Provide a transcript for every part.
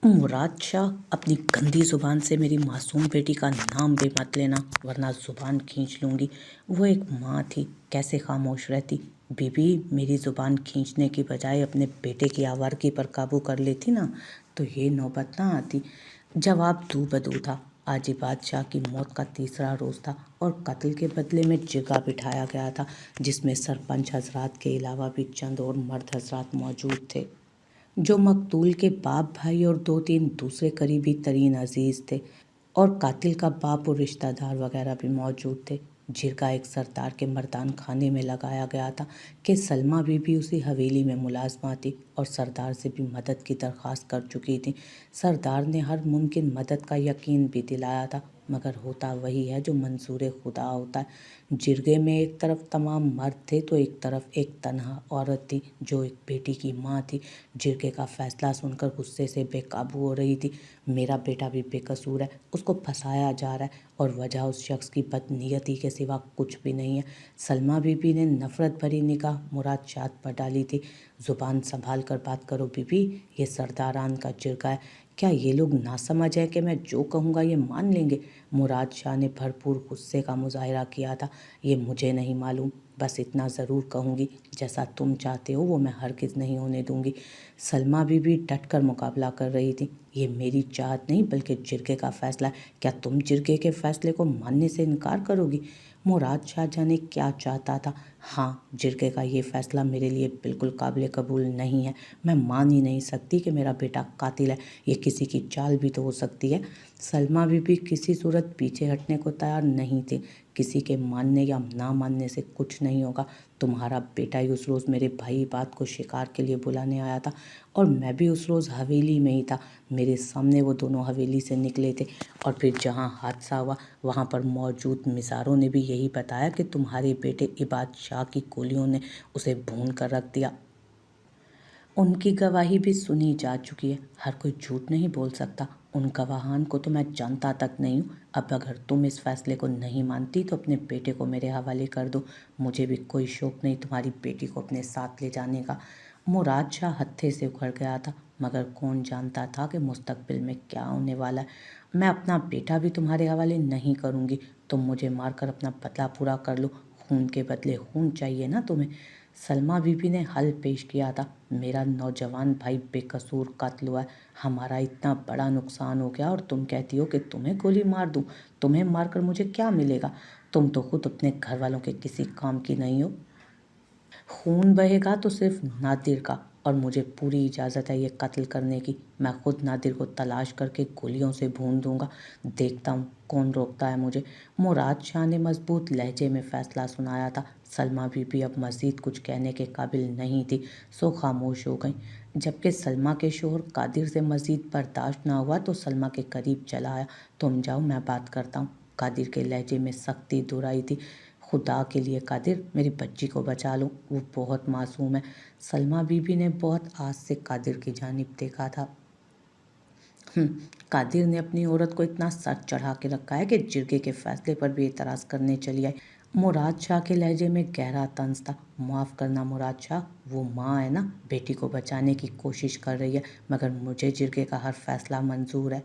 मुराद शाह, अपनी गंदी ज़ुबान से मेरी मासूम बेटी का नाम भी मत लेना, वरना ज़ुबान खींच लूँगी। वो एक माँ थी, कैसे खामोश रहती। बीबी मेरी ज़ुबान खींचने की बजाय अपने बेटे की आवारगी पर काबू कर लेती ना, तो ये नौबत ना आती। जवाब दू बदू था। आज इबाद शाह की मौत का तीसरा रोज़ था और कत्ल के बदले में जिरगा बिठाया गया था, जिसमें सरपंच हजरात के अलावा भी चंद और मर्द हजरात मौजूद थे, जो मकतूल के बाप भाई और 2-3 दूसरे करीबी तरीन अजीज़ थे, और कातिल का बाप और रिश्तेदार वगैरह भी मौजूद थे। जिरगा एक सरदार के मर्दान खाने में लगाया गया था कि सलमा बीबी उसी हवेली में मुलाजमा थी और सरदार से भी मदद की दरख्वास्त कर चुकी थी। सरदार ने हर मुमकिन मदद का यकीन भी दिलाया था, मगर होता वही है जो मंसूर खुदा होता है। जिरगे में एक तरफ तमाम मर्द थे तो एक तरफ एक तन्हा औरत थी जो एक बेटी की माँ थी। जिरगे का फैसला सुनकर गुस्से से बेकाबू हो रही थी। मेरा बेटा भी बेकसूर है, उसको फंसाया जा रहा है और वजह उस शख्स की बदनीयती के सिवा कुछ भी नहीं है। सलमा बीबी ने नफ़रत भरी निगाह मुराद शाह पर डाली थी। ज़ुबान संभाल कर बात करो बीबी, ये सरदारान का जिरगा है। क्या ये लोग नासमझ है कि मैं जो कहूँगा ये मान लेंगे? मुराद शाह ने भरपूर गुस्से का मुजाहरा किया था। ये मुझे नहीं मालूम, बस इतना ज़रूर कहूँगी, जैसा तुम चाहते हो वो मैं हरगिज़ नहीं होने दूँगी। सलमा बीबी डट कर मुकाबला कर रही थी। ये मेरी चाहत नहीं बल्कि जिरगे का फ़ैसला है। क्या तुम जिरगे के फ़ैसले को मानने से इनकार करोगी? मुराद शाह जाने क्या चाहता था। हाँ, जिरगे का ये फ़ैसला मेरे लिए बिल्कुल काबिल कबूल नहीं है। मैं मान ही नहीं सकती कि मेरा बेटा कातिल है। ये किसी की चाल भी तो हो सकती है। सलमा बीबी किसी सूरत पीछे हटने को तैयार नहीं थी। किसी के मानने या ना मानने से कुछ नहीं होगा। तुम्हारा बेटा ही उस रोज़ मेरे भाई बात को शिकार के लिए बुलाने आया था और मैं भी उस रोज़ हवेली में ही था। मेरे सामने वो दोनों हवेली से निकले थे और फिर जहाँ हादसा हुआ वहाँ पर मौजूद मिसारों ने भी यही बताया कि तुम्हारे बेटे इबाद शाह की गोलियों ने उसे भून कर रख दिया। उनकी गवाही भी सुनी जा चुकी है। हर कोई झूठ नहीं बोल सकता। उन गवाहान को तो मैं जानता तक नहीं हूँ। अब अगर तुम इस फैसले को नहीं मानती तो अपने बेटे को मेरे हवाले कर दो। मुझे भी कोई शौक नहीं तुम्हारी बेटी को अपने साथ ले जाने का। मुराद शाह हत्थे से उखड़ गया था, मगर कौन जानता था कि मुस्तकबिल में क्या होने वाला है। मैं अपना बेटा भी तुम्हारे हवाले नहीं करूँगी। तुम मुझे मारकर अपना बदला पूरा कर लो। खून के बदले खून चाहिए ना तुम्हें? सलमा बीबी ने हल पेश किया था। मेरा नौजवान भाई बेकसूर कत्ल हुआ है। हमारा इतना बड़ा नुकसान हो गया और तुम कहती हो कि तुम्हें गोली मार दूं। तुम्हें मारकर मुझे क्या मिलेगा? तुम तो खुद अपने घर वालों के किसी काम की नहीं हो। खून बहेगा तो सिर्फ नादिर का, और मुझे पूरी इजाज़त है ये कत्ल करने की। मैं खुद नादिर को तलाश करके गोलियों से भून दूंगा। देखता हूँ कौन रोकता है मुझे। मुराद शाह ने मजबूत लहजे में फैसला सुनाया था। सलमा बीबी अब मज़ीद कुछ कहने के काबिल नहीं थी, सो खामोश हो गई। जबकि सलमा के शोहर कादिर से मज़ीद बर्दाश्त ना हुआ तो सलमा के करीब चला आया। तुम जाओ, मैं बात करता हूँ। कादिर के लहजे में सख्ती दुराई थी। खुदा के लिए कादिर, मेरी बच्ची को बचा लो, वो बहुत मासूम है। सलमा बीबी ने बहुत आस से कादिर की जानिब देखा था। कादिर ने अपनी औरत को इतना सर चढ़ा के रखा है कि जिरगे के फैसले पर भी एतराज़ करने चली आई। मुराद शाह के लहजे में गहरा तंज था। माफ़ करना मुराद शाह, वो माँ है ना, बेटी को बचाने की कोशिश कर रही है, मगर मुझे जिरगे का हर फैसला मंजूर है।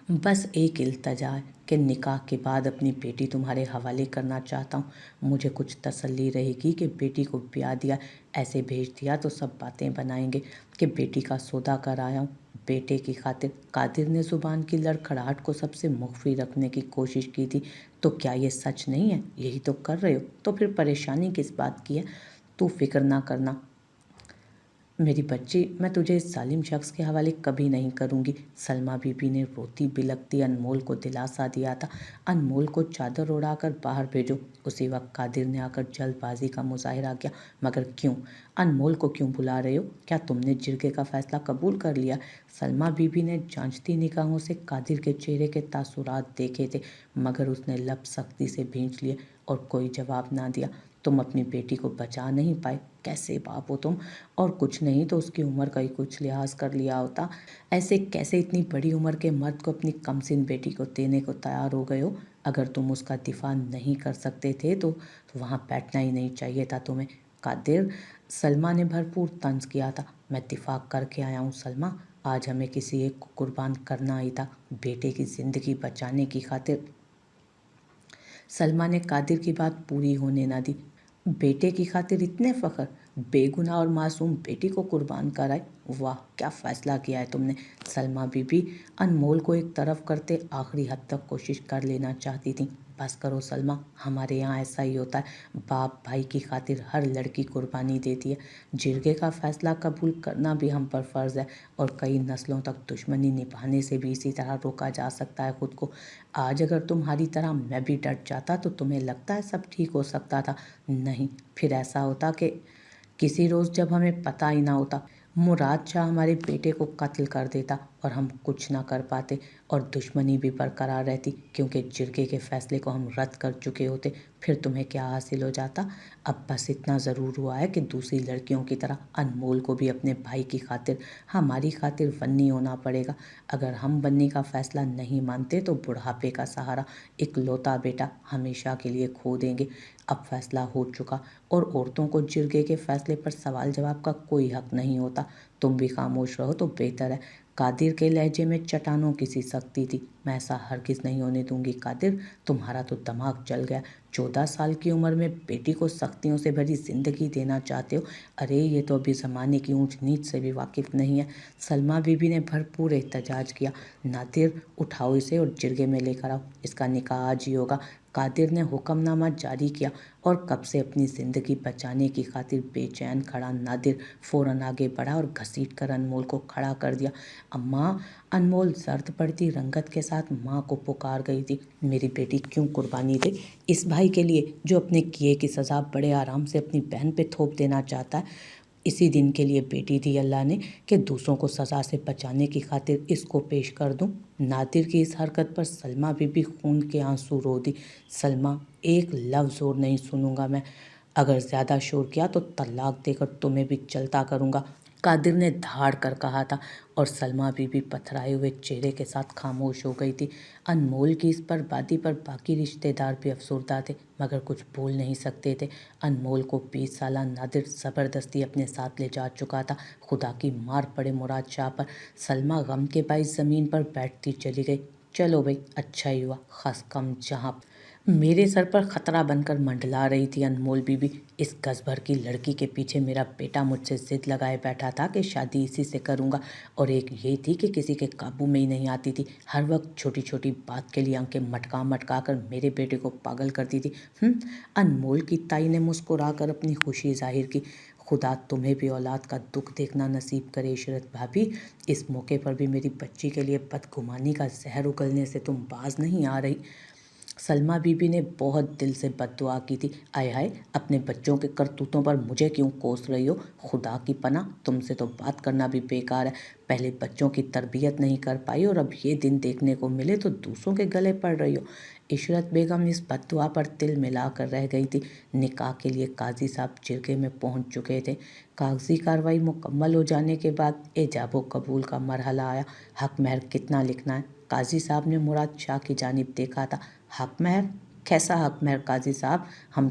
बस एक इल्तजा है कि निकाह के बाद अपनी बेटी तुम्हारे हवाले करना चाहता हूँ। मुझे कुछ तसल्ली रहेगी कि बेटी को ब्याह दिया, ऐसे भेज दिया तो सब बातें बनाएंगे कि बेटी का सौदा कर आया हूँ। बेटे की खातिर। कादिर ने ज़ुबान की लड़खड़ाहट को सबसे मुख्फी रखने की कोशिश की थी। तो क्या ये सच नहीं है? यही तो कर रहे हो, तो फिर परेशानी किस बात की है? तू फिक्र ना करना मेरी बच्ची, मैं तुझे इस जालिम शख्स के हवाले कभी नहीं करूँगी। सलमा बीबी ने रोती बिलखती अनमोल को दिलासा दिया था। अनमोल को चादर उड़ाकर बाहर भेजो। उसी वक्त कादिर ने आकर जल्दबाजी का मुजाहरा किया। मगर क्यों? अनमोल को क्यों बुला रहे हो? क्या तुमने जिरगे का फैसला कबूल कर लिया? सलमा बीबी ने जांचती निगाहों से कादिर के चेहरे के तासुरात देखे थे, मगर उसने लब सख्ती से भींच लिए और कोई जवाब ना दिया। तुम अपनी बेटी को बचा नहीं पाए, कैसे बाप हो तुम? और कुछ नहीं तो उसकी उम्र का ही कुछ लिहाज कर लिया होता। ऐसे कैसे इतनी बड़ी उम्र के मर्द को अपनी कमसिन बेटी को देने को तैयार हो गए हो? अगर तुम उसका दिफा नहीं कर सकते थे तो वहाँ बैठना ही नहीं चाहिए था तुम्हें। कादिर, सलमा ने भरपूर तंज किया था। मैं दिफा करके आया हूँ सलमा, आज हमें किसी एक को कुर्बान करना ही था, बेटे की ज़िंदगी बचाने की खातिर। सलमा ने कादिर की बात पूरी होने ना दी। बेटे की खातिर इतने फ़ख्र, बेगुनाह और मासूम बेटी को कुर्बान कराए। वाह, क्या फ़ैसला किया है तुमने। सलमा बीबी अनमोल को एक तरफ करते आखिरी हद तक कोशिश कर लेना चाहती थी। बस करो सलमा, हमारे यहाँ ऐसा ही होता है। बाप भाई की खातिर हर लड़की कुर्बानी देती है। जिरगे का फ़ैसला कबूल करना भी हम पर फ़र्ज़ है, और कई नस्लों तक दुश्मनी निभाने से भी इसी तरह रोका जा सकता है खुद को। आज अगर तुम्हारी तरह मैं भी डट जाता तो तुम्हें लगता है सब ठीक हो सकता था? नहीं, फिर ऐसा होता कि किसी रोज़ जब हमें पता ही ना होता, मुराद शाह हमारे बेटे को कत्ल कर देता और हम कुछ ना कर पाते, और दुश्मनी भी बरकरार रहती क्योंकि जिरगे के फ़ैसले को हम रद्द कर चुके होते। फिर तुम्हें क्या हासिल हो जाता? अब बस इतना ज़रूर हुआ है कि दूसरी लड़कियों की तरह अनमोल को भी अपने भाई की खातिर, हमारी खातिर बन्नी होना पड़ेगा। अगर हम बन्नी का फ़ैसला नहीं मानते तो बुढ़ापे का सहारा, इकलौता बेटा, हमेशा के लिए खो देंगे। अब फैसला हो चुका, और औरतों को जिरगे के फैसले पर सवाल जवाब का कोई हक नहीं होता। तुम भी खामोश रहो तो बेहतर है। कादिर के लहजे में चट्टानों की सी सख्ती थी। मैं ऐसा हरगिज़ नहीं होने दूंगी कादिर, तुम्हारा तो दिमाग जल गया। 14 साल की उम्र में बेटी को सख्तियों से भरी ज़िंदगी देना चाहते हो? अरे ये तो अभी ज़माने की ऊंच नीच से भी वाकिफ़ नहीं है। सलमा बीबी ने भरपूर एहतजाज किया। नादिर, उठाओ इसे और जिरगे में लेकर आओ, इसका निकाह आज ही होगा। कादिर ने हुक्मनामा जारी किया, और कब से अपनी ज़िंदगी बचाने की खातिर बेचैन खड़ा नादिर फ़ौरन आगे बढ़ा और घसीट कर अनमोल को खड़ा कर दिया। अम्मा, अनमोल जर्द पड़ती रंगत के साथ माँ को पुकार गई थी। मेरी बेटी क्यों कुर्बानी दे? इस भाई के लिए जो अपने किए की सज़ा बड़े आराम से अपनी बहन पे थोप देना चाहता है। इसी दिन के लिए बेटी दी अल्लाह ने कि दूसरों को सज़ा से बचाने की खातिर इसको पेश कर दूं। नादिर की इस हरकत पर सलमा बीबी खून के आंसू रो दी। सलमा, एक लफ्ज़ और नहीं सुनूंगा मैं। अगर ज़्यादा शोर किया तो तलाक देकर तुम्हें भी चलता करूंगा, कादिर ने धाड़ कर कहा था, और सलमा बीबी पथराए हुए चेहरे के साथ खामोश हो गई थी। अनमोल की इस बर्बादी पर बाकी रिश्तेदार भी अफसरदा थे, मगर कुछ बोल नहीं सकते थे। अनमोल को 20 साला नादिर ज़बरदस्ती अपने साथ ले जा चुका था। खुदा की मार पड़े मुराद शाह पर। सलमा गम के बाइस ज़मीन पर बैठती चली गई। चलो भाई, अच्छा ही हुआ, खस कम जहाँ मेरे सर पर खतरा बनकर मंडला रही थी अनमोल बीबी। इस गज भर की लड़की के पीछे मेरा बेटा मुझसे जिद लगाए बैठा था कि शादी इसी से करूंगा, और एक ये थी कि किसी के काबू में ही नहीं आती थी। हर वक्त छोटी छोटी बात के लिए आंखें मटका मटका कर मेरे बेटे को पागल करती थी। अनमोल की ताई ने मुस्कुरा कर अपनी खुशी जाहिर की। खुदा तुम्हें भी औलाद का दुख देखना नसीब करे इशरत भाभी। इस मौके पर भी मेरी बच्ची के लिए बदगुमानी का जहर उगलने से तुम बाज नहीं आ रही। सलमा बीबी ने बहुत दिल से बद्दुआ की थी। आय हाय, अपने बच्चों के करतूतों पर मुझे क्यों कोस रही हो? खुदा की पनाह, तुमसे तो बात करना भी बेकार है। पहले बच्चों की तरबियत नहीं कर पाई और अब ये दिन देखने को मिले तो दूसरों के गले पड़ रही हो। इशरत बेगम इस बद्दुआ पर तिल मिला कर रह गई थी। निकाह के लिए काजी साहब जिरगे में पहुंच चुके थे। कागजी कार्रवाई मुकम्मल हो जाने के बाद एजाबो कबूल का मरहला आया। हक महर कितना लिखना है? काजी साहब ने मुराद शाह की जानिब देखा था। हक महर? कैसा हक महर काजी साहब? तुम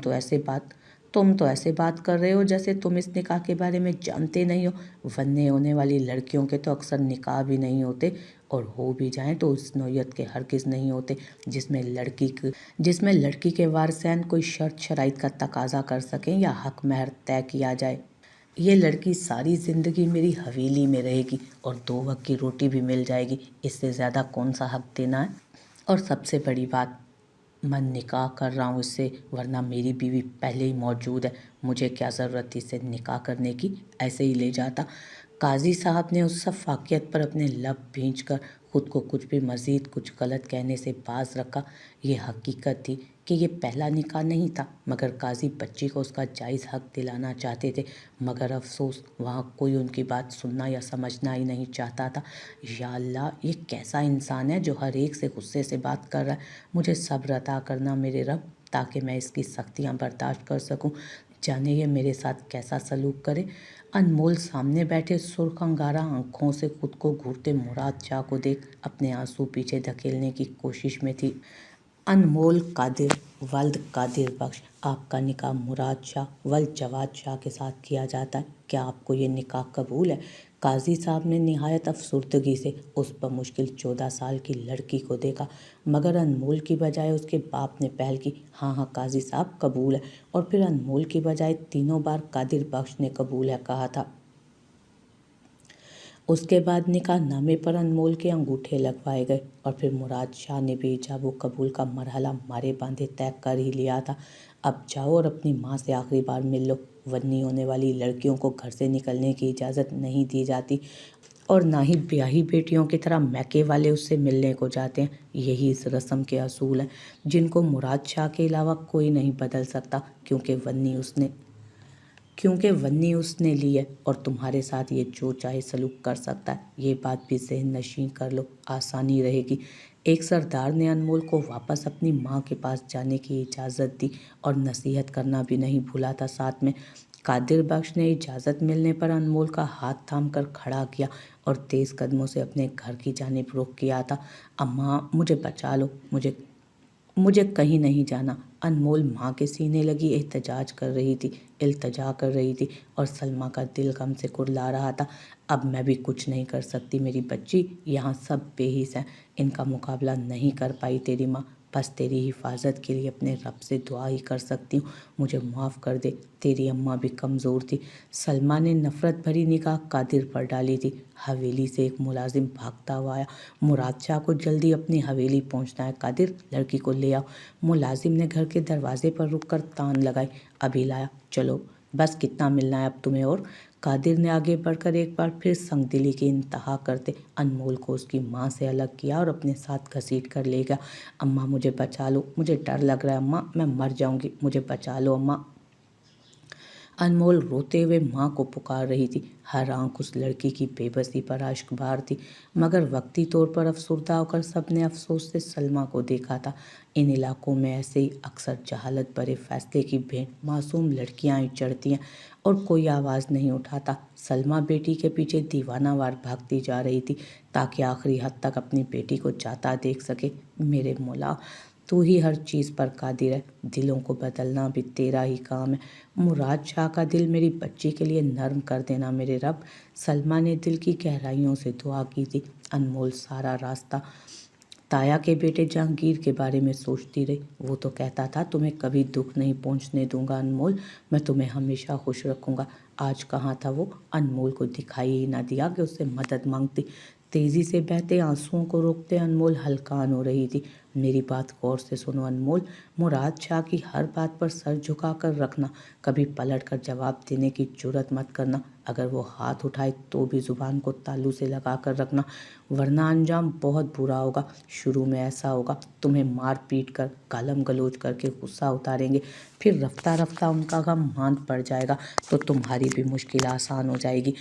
तो ऐसे बात कर रहे हो जैसे तुम इस निकाह के बारे में जानते नहीं हो। वन्ने होने वाली लड़कियों के तो अक्सर निकाह भी नहीं होते, और हो भी जाएं तो उस नौयत के हरगिज़ नहीं होते जिसमें लड़की के वारसैन कोई शर्त शराइत का तकाजा कर सकें या हक महर तय किया जाए। ये लड़की सारी ज़िंदगी मेरी हवेली में रहेगी और 2 वक्त की रोटी भी मिल जाएगी। इससे ज़्यादा कौन सा हक देना है? और सबसे बड़ी बात, मैं निकाह कर रहा हूँ इससे, वरना मेरी बीवी पहले ही मौजूद है। मुझे क्या ज़रूरत थी इससे निकाह करने की? ऐसे ही ले जाता। काजी साहब ने उस शफ़ाक़ियत पर अपने लब भींच कर खुद को कुछ भी मज़ीद कुछ गलत कहने से बाज रखा। ये हकीकत थी कि ये पहला निकाह नहीं था, मगर काजी बच्ची को उसका जायज़ हक दिलाना चाहते थे। मगर अफसोस, वहाँ कोई उनकी बात सुनना या समझना ही नहीं चाहता था। या अल्लाह, ये कैसा इंसान है जो हर एक से गुस्से से बात कर रहा है। मुझे सब्र अता करना मेरे रब, ताकि मैं इसकी सख्तियाँ बर्दाश्त कर सकूं। जाने ये मेरे साथ कैसा सलूक करे। अनमोल सामने बैठे सुर्ख अंगारा आंखों से खुद को घूरते मुराद शाह को देख अपने आंसू पीछे धकेलने की कोशिश में थी। अनमोल कादिर वल्द कादिर बख्श, आपका निकाह मुराद शाह वल्द जवाद शाह के साथ किया जाता है। क्या आपको ये निकाह कबूल है? काजी साहब ने निहायत अफसुर्दगी से उस बमुश्किल 14 साल की लड़की को देखा, मगर अनमोल की बजाय उसके बाप ने पहल की। हाँ हाँ काजी साहब, कबूल है। और फिर अनमोल की बजाय तीनों बार कादिर बख्श ने कबूल है कहा था। उसके बाद निकाह नामे पर अनमोल के अंगूठे लगवाए गए और फिर मुराद शाह ने भी ईजाब कबूल का मरहला मारे बांधे तय कर ही लिया था। अब जाओ और अपनी माँ से आखिरी बार मिल लो। वन्नी होने वाली लड़कियों को घर से निकलने की इजाज़त नहीं दी जाती और ना ही ब्याही बेटियों की तरह मैके वाले उससे मिलने को जाते हैं। यही इस रस्म के असूल हैं जिनको मुराद शाह के अलावा कोई नहीं बदल सकता, क्योंकि वन्नी उसने ली है और तुम्हारे साथ ये जो चाहे सलूक कर सकता है। ये बात भी ज़हन नशीं कर लो, आसानी रहेगी। एक सरदार ने अनमोल को वापस अपनी माँ के पास जाने की इजाज़त दी और नसीहत करना भी नहीं भूला था साथ में। कादिर बख्श ने इजाज़त मिलने पर अनमोल का हाथ थाम कर खड़ा किया और तेज़ कदमों से अपने घर की जानिब रुख किया था। अम्मा मुझे बचा लो, मुझे कहीं नहीं जाना। अनमोल माँ के सीने लगी इल्तजा कर रही थी और सलमा का दिल गम से कुरला रहा था। अब मैं भी कुछ नहीं कर सकती मेरी बच्ची, यहाँ सब बेहिस हैं, इनका मुकाबला नहीं कर पाई तेरी माँ। बस तेरी हिफाजत के लिए अपने रब से दुआ ही कर सकती हूँ, मुझे माफ़ कर दे, तेरी अम्मा भी कमज़ोर थी। सलमा ने नफ़रत भरी निगाह कादिर पर डाली थी। हवेली से एक मुलाजिम भागता हुआ आया। मुराद शाह को जल्दी अपनी हवेली पहुंचना है, कादिर लड़की को ले आओ। मुलाजिम ने घर के दरवाजे पर रुककर तान लगाई। अभी लाया, चलो बस कितना मिलना है अब तुम्हें। और कादिर ने आगे बढ़कर एक बार फिर संगदिली की इंतहा करते अनमोल को उसकी माँ से अलग किया और अपने साथ घसीट कर ले गया। अम्मा मुझे बचा लो, मुझे डर लग रहा है अम्मा, मैं मर जाऊंगी, मुझे बचा लो अम्मा। अनमोल रोते हुए माँ को पुकार रही थी। हर आंख उस लड़की की बेबसी पर अश्कबार थी, मगर वक्ती तौर पर अफसुर्दा होकर सबने अफसोस से सलमा को देखा था। इन इलाकों में ऐसे ही अक्सर जहालत भरे फैसले की भेंट मासूम लड़कियां ही चढ़ती हैं और कोई आवाज़ नहीं उठाता। सलमा बेटी के पीछे दीवानावार भागती जा रही थी ताकि आखिरी हद तक अपनी बेटी को जाता देख सके। मेरे मौला, तू ही हर चीज़ पर कादिर है, दिलों को बदलना भी तेरा ही काम है। मुराद शाह का दिल मेरी बच्ची के लिए नर्म कर देना मेरे रब। सलमा ने दिल की गहराइयों से दुआ की थी। अनमोल सारा रास्ता ताया के बेटे जहांगीर के बारे में सोचती रही। वो तो कहता था तुम्हें कभी दुख नहीं पहुंचने दूंगा अनमोल, मैं तुम्हें हमेशा खुश रखूंगा। आज कहाँ था वो? अनमोल को दिखाई ही ना दिया कि उससे मदद मांगती। तेजी से बहते आंसुओं को रोकते अनमोल हलकान हो रही थी। मेरी बात गौर से सुनो अनमोल, मुराद शाह की हर बात पर सर झुका कर रखना, कभी पलट कर जवाब देने की जुर्रत मत करना। अगर वो हाथ उठाए तो भी जुबान को तालू से लगा कर रखना, वरना अंजाम बहुत बुरा होगा। शुरू में ऐसा होगा, तुम्हें मार पीट कर गालम गलोच करके गुस्सा उतारेंगे, फिर रफ्ता रफ्ता उनका गम मांद पड़ जाएगा तो तुम्हारी भी मुश्किल आसान हो जाएगी।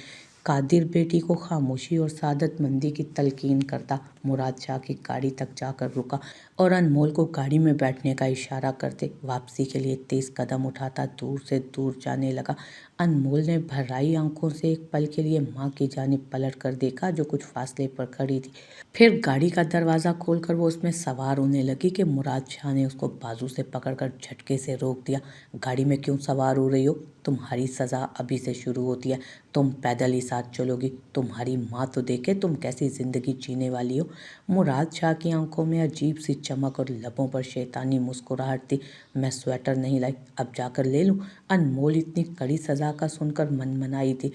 कादिर बेटी को खामोशी और सादतमंदी की तलकीन करता मुराद शाह की गाड़ी तक जाकर रुका और अनमोल को गाड़ी में बैठने का इशारा करते वापसी के लिए तेज कदम उठाता दूर से दूर जाने लगा। अनमोल ने भर्राई आंखों से एक पल के लिए माँ की जानिब पलट कर देखा जो कुछ फासले पर खड़ी थी। फिर गाड़ी का दरवाज़ा खोलकर वो उसमें सवार होने लगी कि मुराद शाह ने उसको बाजू से पकड़कर झटके से रोक दिया। गाड़ी में क्यों सवार हो रही हो? तुम्हारी सज़ा अभी से शुरू होती है, तुम पैदल ही साथ चलोगी। तुम्हारी माँ तो देखे तुम कैसी ज़िंदगी जीने वाली हो। मुराद शाह की आंखों में अजीब सी चमक और लबों पर शैतानी मुस्कुराहट थी। मैं स्वेटर नहीं लाई, अब जाकर ले लूँ? अनमोल इतनी कड़ी सज़ा का सुनकर मनमनाई थी।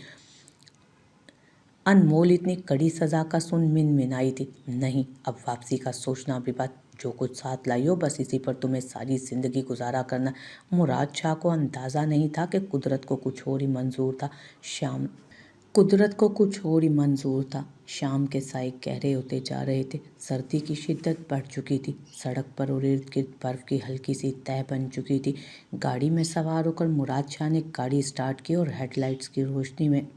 अनमोल इतनी कड़ी सज़ा का सुन मिनमिनाई थी। नहीं, अब वापसी का सोचना भी बात, जो कुछ साथ लाई हो बस इसी पर तुम्हें सारी ज़िंदगी गुजारा करना। मुराद शाह को अंदाज़ा नहीं था कि कुदरत को कुछ और ही मंजूर था। शाम के साए गहरे होते जा रहे थे। सर्दी की शिद्दत बढ़ चुकी थी। सड़क पर और इर्द गिर्द बर्फ की हल्की सी तह बन चुकी थी। गाड़ी में सवार होकर मुराद शाह ने गाड़ी स्टार्ट की और हेडलाइट्स की रोशनी में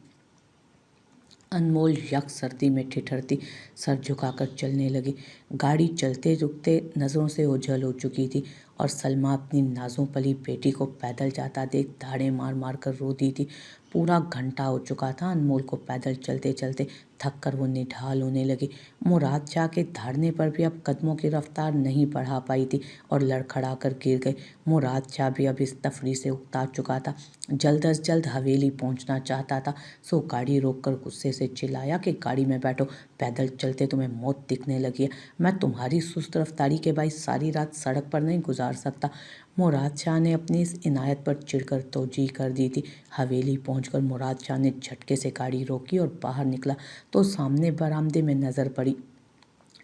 अनमोल यक सर्दी में ठिठुरती सर झुकाकर चलने लगी। गाड़ी चलते रुकते नज़रों से ओझल हो चुकी थी और सलमा अपनी नाज़ों पली बेटी को पैदल जाता देख धाड़े मार मार कर रो दी थी। पूरा घंटा हो चुका था अनमोल को पैदल चलते चलते, थक कर वो निढाल होने लगी। मुराद शाह के धाड़ने पर भी अब कदमों की रफ्तार नहीं बढ़ा पाई थी और लड़खड़ा कर गिर गई। मुराद शाह भी अब इस तफरी से उकता चुका था, जल्द अज जल्द हवेली पहुंचना चाहता था। सो गाड़ी रोककर गुस्से से चिल्लाया कि गाड़ी में बैठो, पैदल चलते तुम्हें मौत दिखने लगी है। मैं तुम्हारी सुस्त रफ्तारी के भाई सारी रात सड़क पर नहीं गुजार सकता। मुराद शाह ने अपनी इस इनायत पर चिढ़कर तौजीह कर दी थी। हवेली पहुंचकर मुराद शाह ने झटके से गाड़ी रोकी और बाहर निकला तो सामने बरामदे में नज़र पड़ी,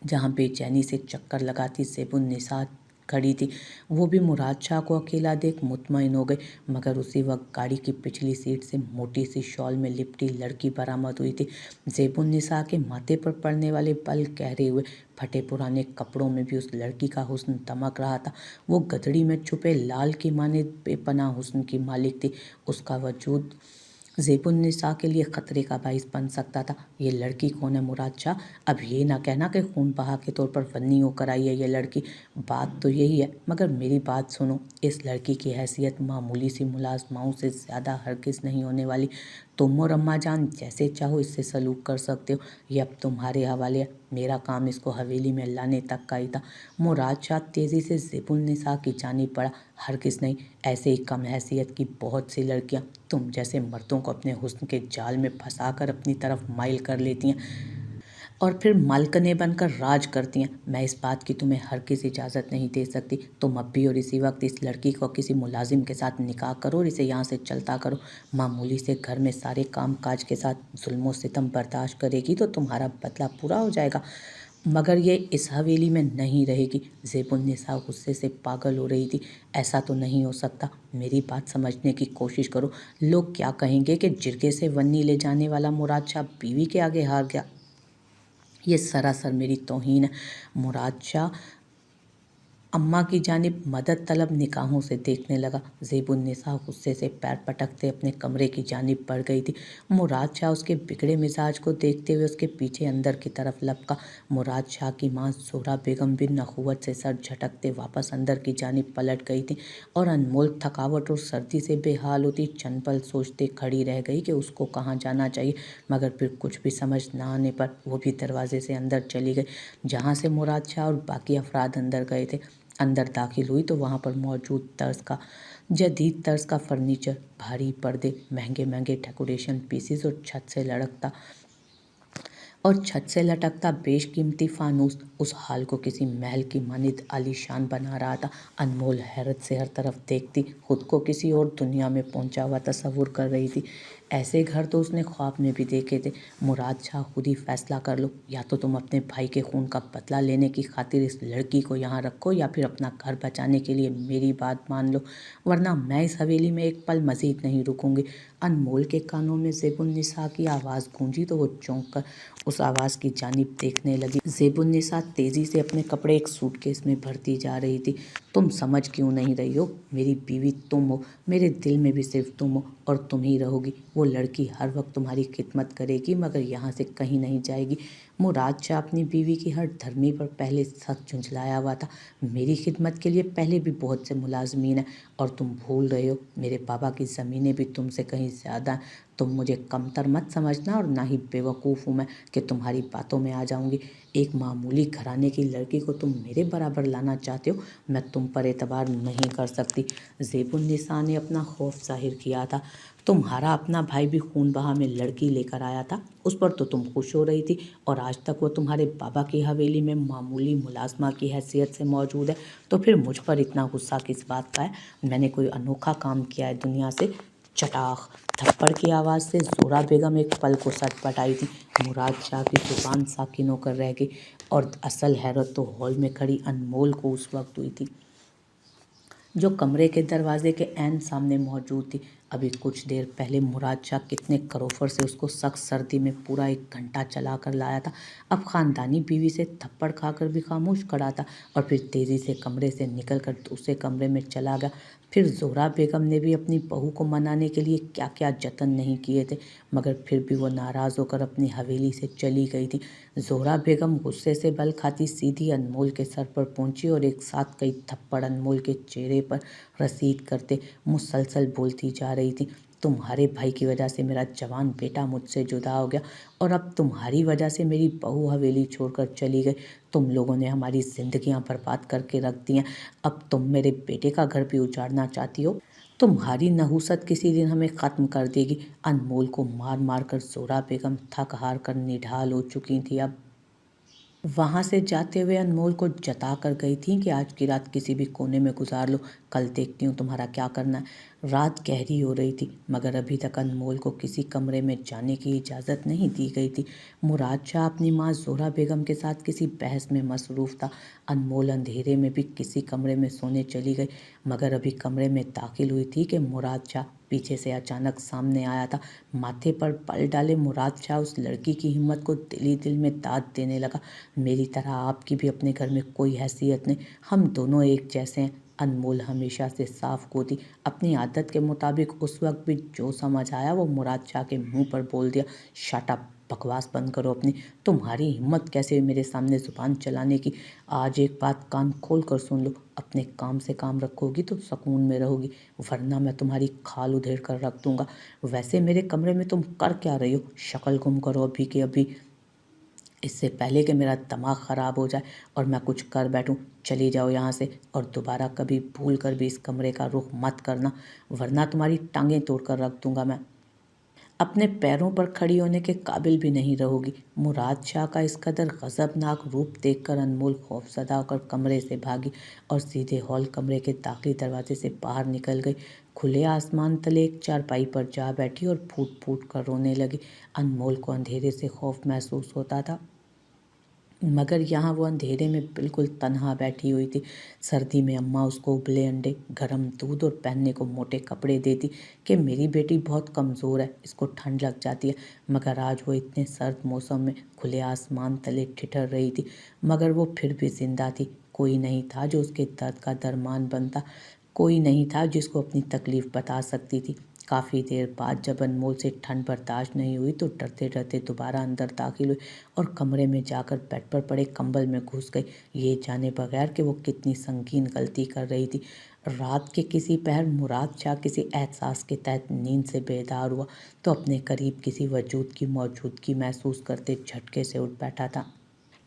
जहां बेचैनी से चक्कर लगाती ज़ेबुन्निसा खड़ी थी। वो भी मुराद शाह को अकेला देख मुतमईन हो गई, मगर उसी वक्त गाड़ी की पिछली सीट से मोटी सी शॉल में लिपटी लड़की बरामद हुई थी। ज़ेबुन्निसा के माथे पर पड़ने वाले बाल गहरे हुए, फटे पुराने कपड़ों में भी उस लड़की का हुस्न दमक रहा था। वो गदड़ी में छुपे लाल की माने बेपनाह हुस्न की मालिक थी। उसका वजूद ज़ेबुन्निसा के लिए खतरे का बाइस बन सकता था। ये लड़की कौन है मुराद शाह? अब ये ना कहना कि खून बहा के तौर पर फन्नी होकर आई है ये लड़की। बात तो यही है, मगर मेरी बात सुनो। इस लड़की की हैसियत मामूली सी मुलाजमाओं से ज़्यादा हरगिज़ नहीं होने वाली। तुम और अम्मा जान जैसे चाहो इससे सलूक कर सकते हो, ये अब तुम्हारे हवाले है। मेरा काम इसको हवेली में लाने तक का ही था। मुराद शाह तेज़ी से ज़ेबुन्निसा की जानिब बढ़ा। हरगिज़ नहीं, ऐसे ही कम हैसियत की बहुत सी लड़कियां तुम जैसे मर्दों को अपने हुस्न के जाल में फंसाकर अपनी तरफ माइल कर लेती हैं और फिर मालकने बनकर राज करती हैं। मैं इस बात की तुम्हें हरगिज़ इजाज़त नहीं दे सकती। तुम अब भी और इसी वक्त इस लड़की को किसी मुलाजिम के साथ निकाह करो और इसे यहाँ से चलता करो। मामूली से घर में सारे काम काज के साथ जुल्म सितम बर्दाश्त करेगी तो तुम्हारा बदला पूरा हो जाएगा, मगर ये इस हवेली में नहीं रहेगी। ज़ेबुन्निसा गुस्से से पागल हो रही थी। ऐसा तो नहीं हो सकता, मेरी बात समझने की कोशिश करो। लोग क्या कहेंगे कि जिरगे से वन्नी ले जाने वाला मुराद शाह बीवी के आगे हार गया। ये सरासर मेरी तौहीन है। मुराद शाह अम्मा की जानिब मदद तलब निगाहों से देखने लगा। ज़ेबुन्निसा गुस्से से पैर पटकते अपने कमरे की जानिब बढ़ गई थी। मुराद शाह उसके बिगड़े मिजाज को देखते हुए उसके पीछे अंदर की तरफ लपका। मुराद शाह की माँ ज़ोहरा बेगम भी नखुवत से सर झटकते वापस अंदर की जानिब पलट गई थी और अनमोल थकावट और सर्दी से बेहाल होती चंद पल सोचते खड़ी रह गई कि उसको कहाँ जाना चाहिए, मगर फिर कुछ भी समझ ना आने पर वो भी दरवाजे से अंदर चली गई, जहाँ से मुराद शाह और बाकी अफराद अंदर गए थे। अंदर दाखिल हुई तो वहाँ पर मौजूद जदीद तर्ज का फर्नीचर, भारी पर्दे, महंगे महंगे डेकोरेशन पीसेस और छत से लटकता बेशकीमती फानूस उस हाल को किसी महल की मानिंद आलीशान बना रहा था। अनमोल हैरत से हर तरफ देखती खुद को किसी और दुनिया में पहुंचा हुआ तस्वुर कर रही थी। ऐसे घर तो उसने ख्वाब में भी देखे थे। मुराद शाह, खुद ही फैसला कर लो, या तो तुम अपने भाई के खून का बदला लेने की खातिर इस लड़की को यहाँ रखो या फिर अपना घर बचाने के लिए मेरी बात मान लो, वरना मैं इस हवेली में एक पल मजीद नहीं रुकूंगी। अनमोल के कानों में ज़ेबुन्निसा की आवाज़ गूंजी तो वो चौंक कर उस आवाज़ की जानिब देखने लगी। ज़ेबुन्निसा तेज़ी से अपने कपड़े एक सूटकेस में भरती जा रही थी। तुम समझ क्यों नहीं रही हो? मेरी बीवी तुम हो, मेरे दिल में भी सिर्फ तुम हो और तुम ही रहोगी। वो लड़की हर वक्त तुम्हारी खिदमत करेगी, मगर यहाँ से कहीं नहीं जाएगी। मुराद शाह अपनी बीवी की हर धर्मी पर पहले सख्त झुंझलाया हुआ था। मेरी खिदमत के लिए पहले भी बहुत से मुलाजमीन हैं और तुम भूल रहे हो मेरे बाबा की ज़मीनें भी तुमसे कहीं ज़्यादा हैं। तुम मुझे कमतर मत समझना और ना ही बेवकूफ़ हूँ मैं कि तुम्हारी बातों में आ जाऊँगी। एक मामूली घराने की लड़की को तुम मेरे बराबर लाना चाहते हो, मैं तुम पर एतबार नहीं कर सकती। ज़ेबुन्निसा ने अपना खौफ जाहिर किया था। तुम्हारा अपना भाई भी खून बहा में लड़की लेकर आया था, उस पर तो तुम खुश हो रही थी, और आज तक वो तुम्हारे बाबा की हवेली में मामूली मुलाजमा की हैसियत से मौजूद है, तो फिर मुझ पर इतना गुस्सा किस बात का है? मैंने कोई अनोखा काम किया है दुनिया से? चटाख थप्पड़ की आवाज़ से ज़ोहरा बेगम एक पल को सटपट आई थी। मुराद शाह की जुबान साकिन होकर रह गई और असल हैरत तो हॉल में खड़ी अनमोल को उस वक्त हुई थी, जो कमरे के दरवाजे के ऐन सामने मौजूद थी। अभी कुछ देर पहले मुराद शाह कितने करोफर से उसको सख्त सर्दी में पूरा 1 घंटा चला कर लाया था, अब ख़ानदानी बीवी से थप्पड़ खाकर भी खामोश खड़ा था और फिर तेज़ी से कमरे से निकलकर दूसरे कमरे में चला गया। پھر زہرا بیگم نے بھی اپنی بہو کو منانے کے لیے کیا کیا جتن نہیں کیے تھے، مگر پھر بھی وہ ناراض ہو کر اپنی حویلی سے چلی گئی تھی۔ زہرا بیگم غصے سے بل کھاتی سیدھی انمول کے سر پر پہنچی اور ایک ساتھ کئی تھپڑ انمول کے چہرے پر رسید کرتے مسلسل بولتی جا رہی تھی، تمہارے بھائی کی وجہ سے میرا جوان بیٹا مجھ سے جدا ہو گیا، اور اب تمہاری وجہ سے میری بہو حویلی چھوڑ کر چلی گئی۔ تم لوگوں نے ہماری زندگیاں برباد کر کے رکھ دی ہیں، اب تم میرے بیٹے کا گھر بھی اجاڑنا چاہتی ہو۔ تمہاری نحوست کسی دن ہمیں ختم کر دے گی۔ انمول کو مار مار کر زہرا بیگم تھک ہار کر نڈھال ہو چکی تھی۔ اب وہاں سے جاتے ہوئے انمول کو جتا کر گئی تھی کہ آج کی رات کسی بھی کونے میں گزار لو، کل دیکھتی ہوں تمہارا کیا کرنا ہے۔ رات گہری ہو رہی تھی مگر ابھی تک انمول کو کسی کمرے میں جانے کی اجازت نہیں دی گئی تھی۔ مراد شاہ اپنی ماں زہرا بیگم کے ساتھ کسی بحث میں مصروف تھا۔ انمول اندھیرے میں بھی کسی کمرے میں سونے چلی گئی، مگر ابھی کمرے میں داخل ہوئی تھی کہ مراد شاہ پیچھے سے اچانک سامنے آیا تھا۔ ماتھے پر پل ڈالے مراد شاہ اس لڑکی کی ہمت کو دل ہی دل میں داد دینے لگا، میری طرح آپ کی بھی اپنے گھر میں کوئی حیثیت نہیں، ہم دونوں ایک جیسے ہیں۔ انمول ہمیشہ سے صاف کو تھی، اپنی عادت کے مطابق اس وقت بھی جو سمجھ آیا وہ مراد شاہ کے منہ پر بول دیا، شٹ اپ، بکواس بند کرو اپنی، تمہاری ہمت کیسے میرے سامنے زبان چلانے کی؟ آج ایک بات کان کھول کر سن لو، اپنے کام سے کام رکھو گی تو سکون میں رہو گی، ورنہ میں تمہاری کھال ادھیڑ کر رکھ دوں گا۔ ویسے میرے کمرے میں تم کر کیا رہی ہو؟ شکل گم کرو ابھی کے ابھی، اس سے پہلے کہ میرا دماغ خراب ہو جائے اور میں کچھ کر بیٹھوں۔ چلی جاؤ یہاں سے، اور دوبارہ کبھی بھول کر بھی اس کمرے کا رخ مت کرنا، ورنہ تمہاری ٹانگیں توڑ کر رکھ دوں گا میں۔ اپنے پیروں پر کھڑی ہونے کے قابل بھی نہیں رہو گی۔ مراد شاہ کا اس قدر غضبناک روپ دیکھ کر انمول خوفزدہ ہو کر کمرے سے بھاگی اور سیدھے ہال کمرے کے داخلی دروازے سے باہر نکل گئی۔ کھلے آسمان تلے ایک چارپائی پر جا بیٹھی اور پھوٹ پھوٹ کر رونے لگی۔ انمول کو اندھیرے سے خوف محسوس ہوتا تھا، مگر یہاں وہ اندھیرے میں بالکل تنہا بیٹھی ہوئی تھی۔ سردی میں اماں اس کو ابلے انڈے، گرم دودھ اور پہننے کو موٹے کپڑے دیتی کہ میری بیٹی بہت کمزور ہے، اس کو ٹھنڈ لگ جاتی ہے، مگر آج وہ اتنے سرد موسم میں کھلے آسمان تلے ٹھٹر رہی تھی، مگر وہ پھر بھی زندہ تھی۔ کوئی نہیں تھا جو اس کے درد کا درمان بنتا، کوئی نہیں تھا جس کو اپنی تکلیف بتا سکتی تھی۔ کافی دیر بعد جب انمول سے ٹھنڈ برداشت نہیں ہوئی تو ڈرتے ڈرتے دوبارہ اندر داخل ہوئی اور کمرے میں جا کر بیڈ پر پڑے کمبل میں گھس گئی، یہ جانے بغیر کہ وہ کتنی سنگین غلطی کر رہی تھی۔ رات کے کسی پہر مراد شاہ کسی احساس کے تحت نیند سے بیدار ہوا تو اپنے قریب کسی وجود کی موجودگی محسوس کرتے جھٹکے سے اٹھ بیٹھا تھا۔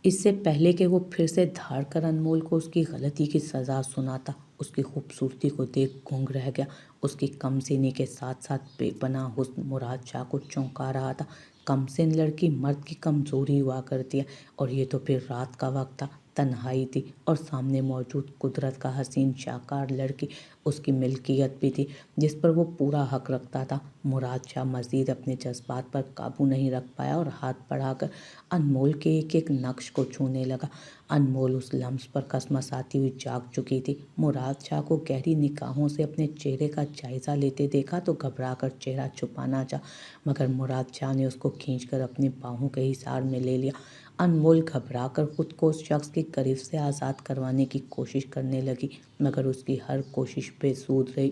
اس سے پہلے کہ وہ پھر سے دھاڑ کر انمول کو اس کی غلطی کی سزا سناتا، اس کی خوبصورتی کو دیکھ گنگ رہ گیا۔ اس کی کم سینی کے ساتھ ساتھ بے پناہ حسن مراد شاہ کو چونکا رہا تھا۔ کم سن لڑکی مرد کی کمزوری ہوا کرتی ہے، اور یہ تو پھر رات کا وقت تھا، تنہائی تھی، اور سامنے موجود قدرت کا حسین شاہکار لڑکی اس کی ملکیت بھی تھی جس پر وہ پورا حق رکھتا تھا۔ مراد شاہ مزید اپنے جذبات پر قابو نہیں رکھ پایا اور ہاتھ بڑھا کر انمول کے ایک ایک نقش کو چھونے لگا۔ انمول اس لمس پر کسمساتی ہوئی جاگ چکی تھی۔ مراد شاہ کو گہری نگاہوں سے اپنے چہرے کا جائزہ لیتے دیکھا تو گھبرا کر چہرہ چھپانا چاہا، مگر مراد شاہ نے اس کو کھینچ کر اپنی باہوں کے حصار میں لے لیا۔ انمول گھبرا کر خود کو اس شخص کی گرفت سے آزاد کروانے کی کوشش کرنے لگی، مگر اس کی ہر کوشش بے سود رہی۔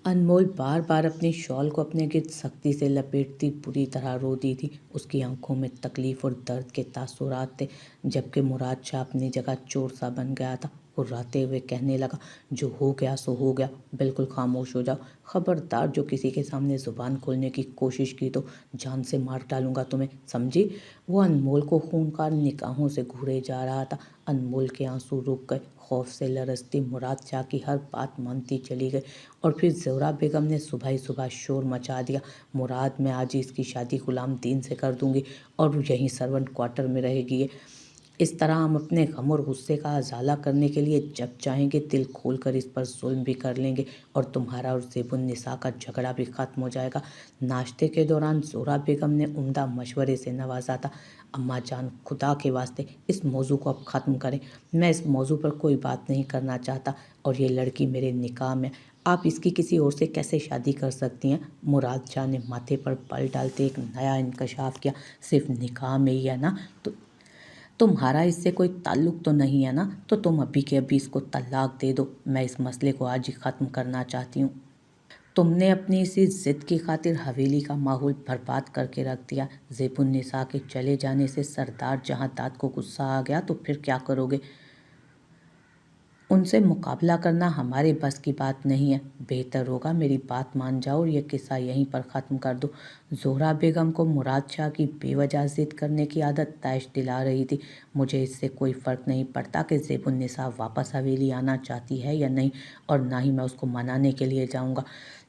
انمول بار بار اپنی شال کو اپنے گرد سختی سے لپیٹتی بری طرح رو دی تھی۔ اس کی آنکھوں میں تکلیف اور درد کے تاثرات تھے، جبکہ مراد شاہ اپنی جگہ چور سا بن گیا تھا۔ راتے ہوئے کہنے لگا، جو ہو گیا سو ہو گیا، بالکل خاموش ہو جاؤ، خبردار جو کسی کے سامنے زبان کھولنے کی کوشش کی تو جان سے مار ڈالوں گا تمہیں، سمجھی؟ وہ انمول کو خونخوار نگاہوں سے گھورے جا رہا تھا۔ انمول کے آنسو رک گئے، خوف سے لرزتی مراد شاہ کی ہر بات مانتی چلی گئی، اور پھر زہرا بیگم نے صبح ہی صبح شور مچا دیا، مراد میں آج ہی اس کی شادی غلام دین سے کر دوں گی اور یہیں سرونٹ کوارٹر میں رہے گی یہ۔ اس طرح ہم اپنے غم اور غصے کا ازالہ کرنے کے لیے جب چاہیں گے دل کھول کر اس پر ظلم بھی کر لیں گے، اور تمہارا اور زیب النساء کا جھگڑا بھی ختم ہو جائے گا۔ ناشتے کے دوران زہرا بیگم نے عمدہ مشورے سے نوازا تھا، اماں جان خدا کے واسطے اس موضوع کو اب ختم کریں، میں اس موضوع پر کوئی بات نہیں کرنا چاہتا، اور یہ لڑکی میرے نکاح میں، آپ اس کی کسی اور سے کیسے شادی کر سکتی ہیں؟ مراد شاہ نے ماتھے پر پل ڈالتے ایک نیا انکشاف کیا، صرف نکاح میں ہی ہے نا؟ तुम्हारा इससे कोई ताल्लुक तो नहीं है ना, तो तुम अभी के अभी इसको तलाक दे दो। मैं इस मसले को आज ही ख़त्म करना चाहती हूँ। तुमने अपनी इसी ज़िद की खातिर हवेली का माहौल बर्बाद करके रख दिया। ज़ेबुन्निसा के चले जाने से सरदार जहांदाद को गुस्सा आ गया तो फिर क्या करोगे? उनसे मुकाबला करना हमारे बस की बात नहीं है। बेहतर होगा मेरी बात मान जाओ और ये किस्सा यहीं पर ख़त्म कर दो। ज़ोहरा बेगम को मुराद शाह की बेवजह ज़िद करने की आदत तैश दिला रही थी। मुझे इससे कोई फ़र्क नहीं पड़ता कि ज़ेबुन्निसा वापस हवेली आना चाहती है या नहीं, और ना ही मैं उसको मनाने के लिए जाऊँगा।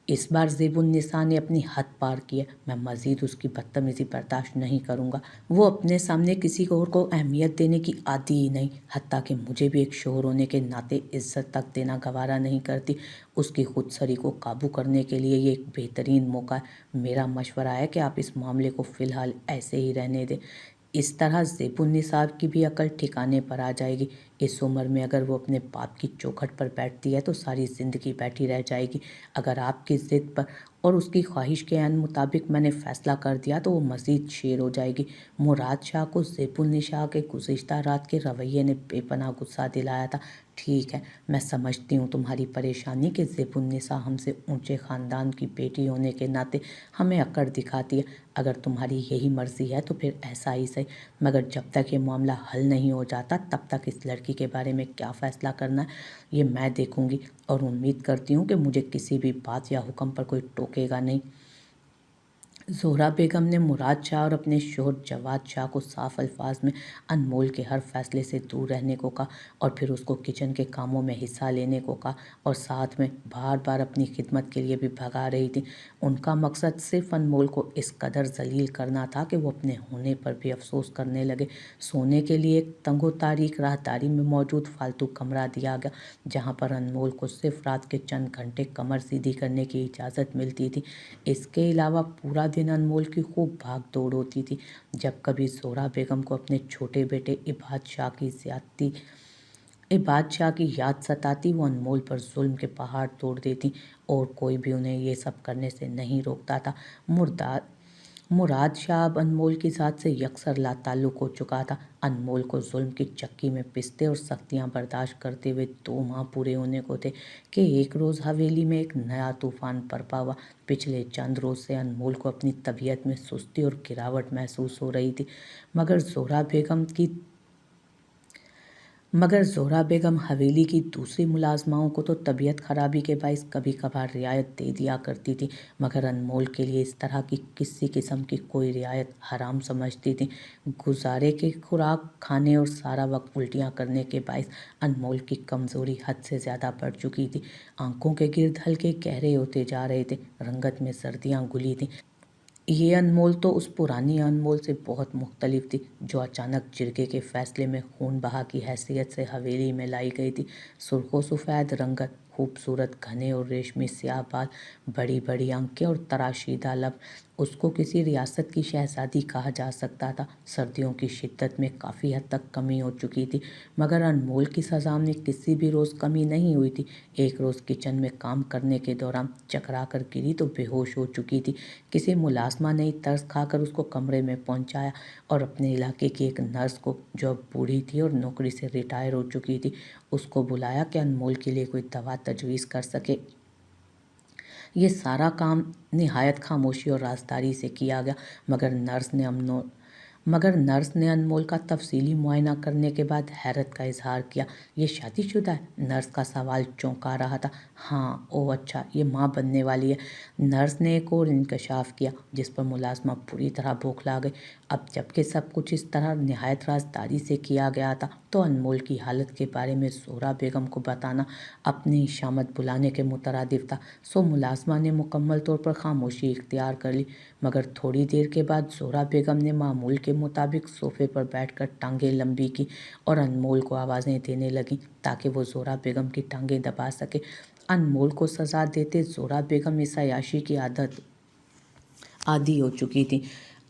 इस बार ज़ेबुन्निसा ने अपनी हद पार की है। मैं मज़ीद उसकी बदतमीज़ी बर्दाश्त नहीं करूँगा। वो अपने सामने किसी और को अहमियत देने की आदी ही नहीं, हत्ता कि मुझे भी एक शोहर होने के नाते इज्जत तक देना गवारा नहीं करती। उसकी खुदसरी को काबू करने के लिए ये एक बेहतरीन मौका है। मेरा मशवरा है कि आप इस मामले को फ़िलहाल ऐसे ही रहने दें। इस तरह ज़ेबुन्निसा की भी अकल ठिकाने पर आ जाएगी। इस उम्र में अगर वो अपने बाप की चौखट पर बैठती है तो सारी ज़िंदगी बैठी रह जाएगी। अगर आपकी ज़िद पर और उसकी ख्वाहिश के ऐन मुताबिक मैंने फ़ैसला कर दिया तो वो मज़ीद शेर हो जाएगी। मुराद शाह को ज़ेबुन्निसा के गुज़िश्ता रात के रवैये ने बेपनाह गुस्सा दिलाया था। ठीक है, मैं समझती हूँ तुम्हारी परेशानी कि ज़ेबुन्निसा हमसे ऊंचे ख़ानदान की बेटी होने के नाते हमें अकड़ दिखाती है। अगर तुम्हारी यही मर्ज़ी है तो फिर ऐसा ही सही, मगर जब तक ये मामला हल नहीं हो जाता तब तक इस लड़की के बारे में क्या फ़ैसला करना है ये मैं देखूँगी, और उम्मीद करती हूँ कि मुझे किसी भी बात या हुक्म पर कोई टोकेगा नहीं। ज़ोहरा बेगम ने मुराद शाह और अपने शोहर जवाद शाह को साफ अल्फाज में अनमोल के हर फैसले से दूर रहने को कहा, और फिर उसको किचन के कामों में हिस्सा लेने को कहा, और साथ में बार बार अपनी खिदमत के लिए भी भगा रही थी। उनका मकसद सिर्फ अनमोल को इस कदर जलील करना था कि वो अपने होने पर भी अफसोस करने लगे। सोने के लिए एक तंगो तारीख राहदारी में मौजूद फालतू कमरा दिया गया, जहाँ पर अनमोल को सिर्फ रात के चंद घंटे कमर सीधी करने की इजाज़त मिलती थी। इसके अलावा पूरा दिन अनमोल की खूब भाग दौड़ होती थी। जब कभी ज़ोहरा बेगम को अपने छोटे बेटे इबाद शाह की याद सताती, वो अनमोल पर जुल्म के पहाड़ तोड़ देती, और कोई भी उन्हें ये सब करने से नहीं रोकता था। मुराद शाह अब अनमोल की ज़ात से यकसर लाताल्लुक़ हो चुका था। अनमोल को जुल्म की चक्की में पिसते और सख्तियाँ बर्दाश्त करते हुए 2 माह पूरे होने को थे कि एक रोज़ हवेली में एक नया तूफ़ान बरपा हुआ। पिछले चंद रोज़ से अनमोल को अपनी तबीयत में सुस्ती और गिरावट महसूस हो रही थी, मगर ज़ोहरा बेगम हवेली की दूसरी मुलाजमाओं को तो तबीयत खराबी के बाइस कभी कभार रियायत दे दिया करती थी, मगर अनमोल के लिए इस तरह की किसी किस्म की कोई रियायत हराम समझती थी। गुजारे के खुराक खाने और सारा वक्त उल्टियाँ करने के बाइस अनमोल की कमज़ोरी हद से ज़्यादा बढ़ चुकी थी। आंखों के गिर्द हल्के गहरे होते जा रहे थे, रंगत में सर्दियाँ घुली थीं। ये अनमोल तो उस पुरानी अनमोल से बहुत मुख्तलिफ थी जो अचानक जिरगे के फैसले में खून बहा की हैसियत से हवेली में लाई गई थी। सुर्खो सफ़ेद रंगत, खूबसूरत घने और रेशमी स्याह बाल, बड़ी बड़ी आंखें और तराशीदा लब, उसको किसी रियासत की शहजादी कहा जा सकता था। सर्दियों की शिद्दत में काफ़ी हद तक कमी हो चुकी थी, मगर अनमोल की सज़ा में किसी भी रोज़ कमी नहीं हुई थी। एक रोज़ किचन में काम करने के दौरान चकरा कर गिरी तो बेहोश हो चुकी थी। किसी मुलाजमा ने तरस खाकर उसको कमरे में पहुंचाया और अपने इलाके की एक नर्स को, जो अब बूढ़ी थी और नौकरी से रिटायर हो चुकी थी, उसको बुलाया कि अनमोल के लिए कोई दवा तजवीज़ कर सके। ये सारा काम निहायत खामोशी और राजदारी से किया गया, मगर नर्स ने अनमोल का तफसीली मुआयना करने के बाद हैरत का इजहार किया। ये शादीशुदा है? नर्स का सवाल चौंका रहा था। हाँ। ओह अच्छा, ये माँ बनने वाली है। नर्स ने एक और इंकशाफ किया, जिस पर मुलाजमा पूरी तरह बौखला गई। अब जबकि सब कुछ इस तरह निहायत राजदारी से किया गया था, तो अनमोल की हालत के बारे में ज़ोहरा बेगम को बताना अपनी शामत बुलाने के मुतरादिफ था। सो मुलाजमा ने मुकम्मल तौर पर खामोशी इख्तियार कर ली, मगर थोड़ी देर के बाद ज़ोहरा बेगम ने मामूल के मुताबिक सोफे पर बैठकर टांगें लंबी की और अनमोल को आवाज़ें देने लगी ताकि वो ज़ोहरा बेगम की टांगें दबा सके। अनमोल को सज़ा देते ज़ोहरा बेगम इस अयाशी की आदी हो चुकी थी।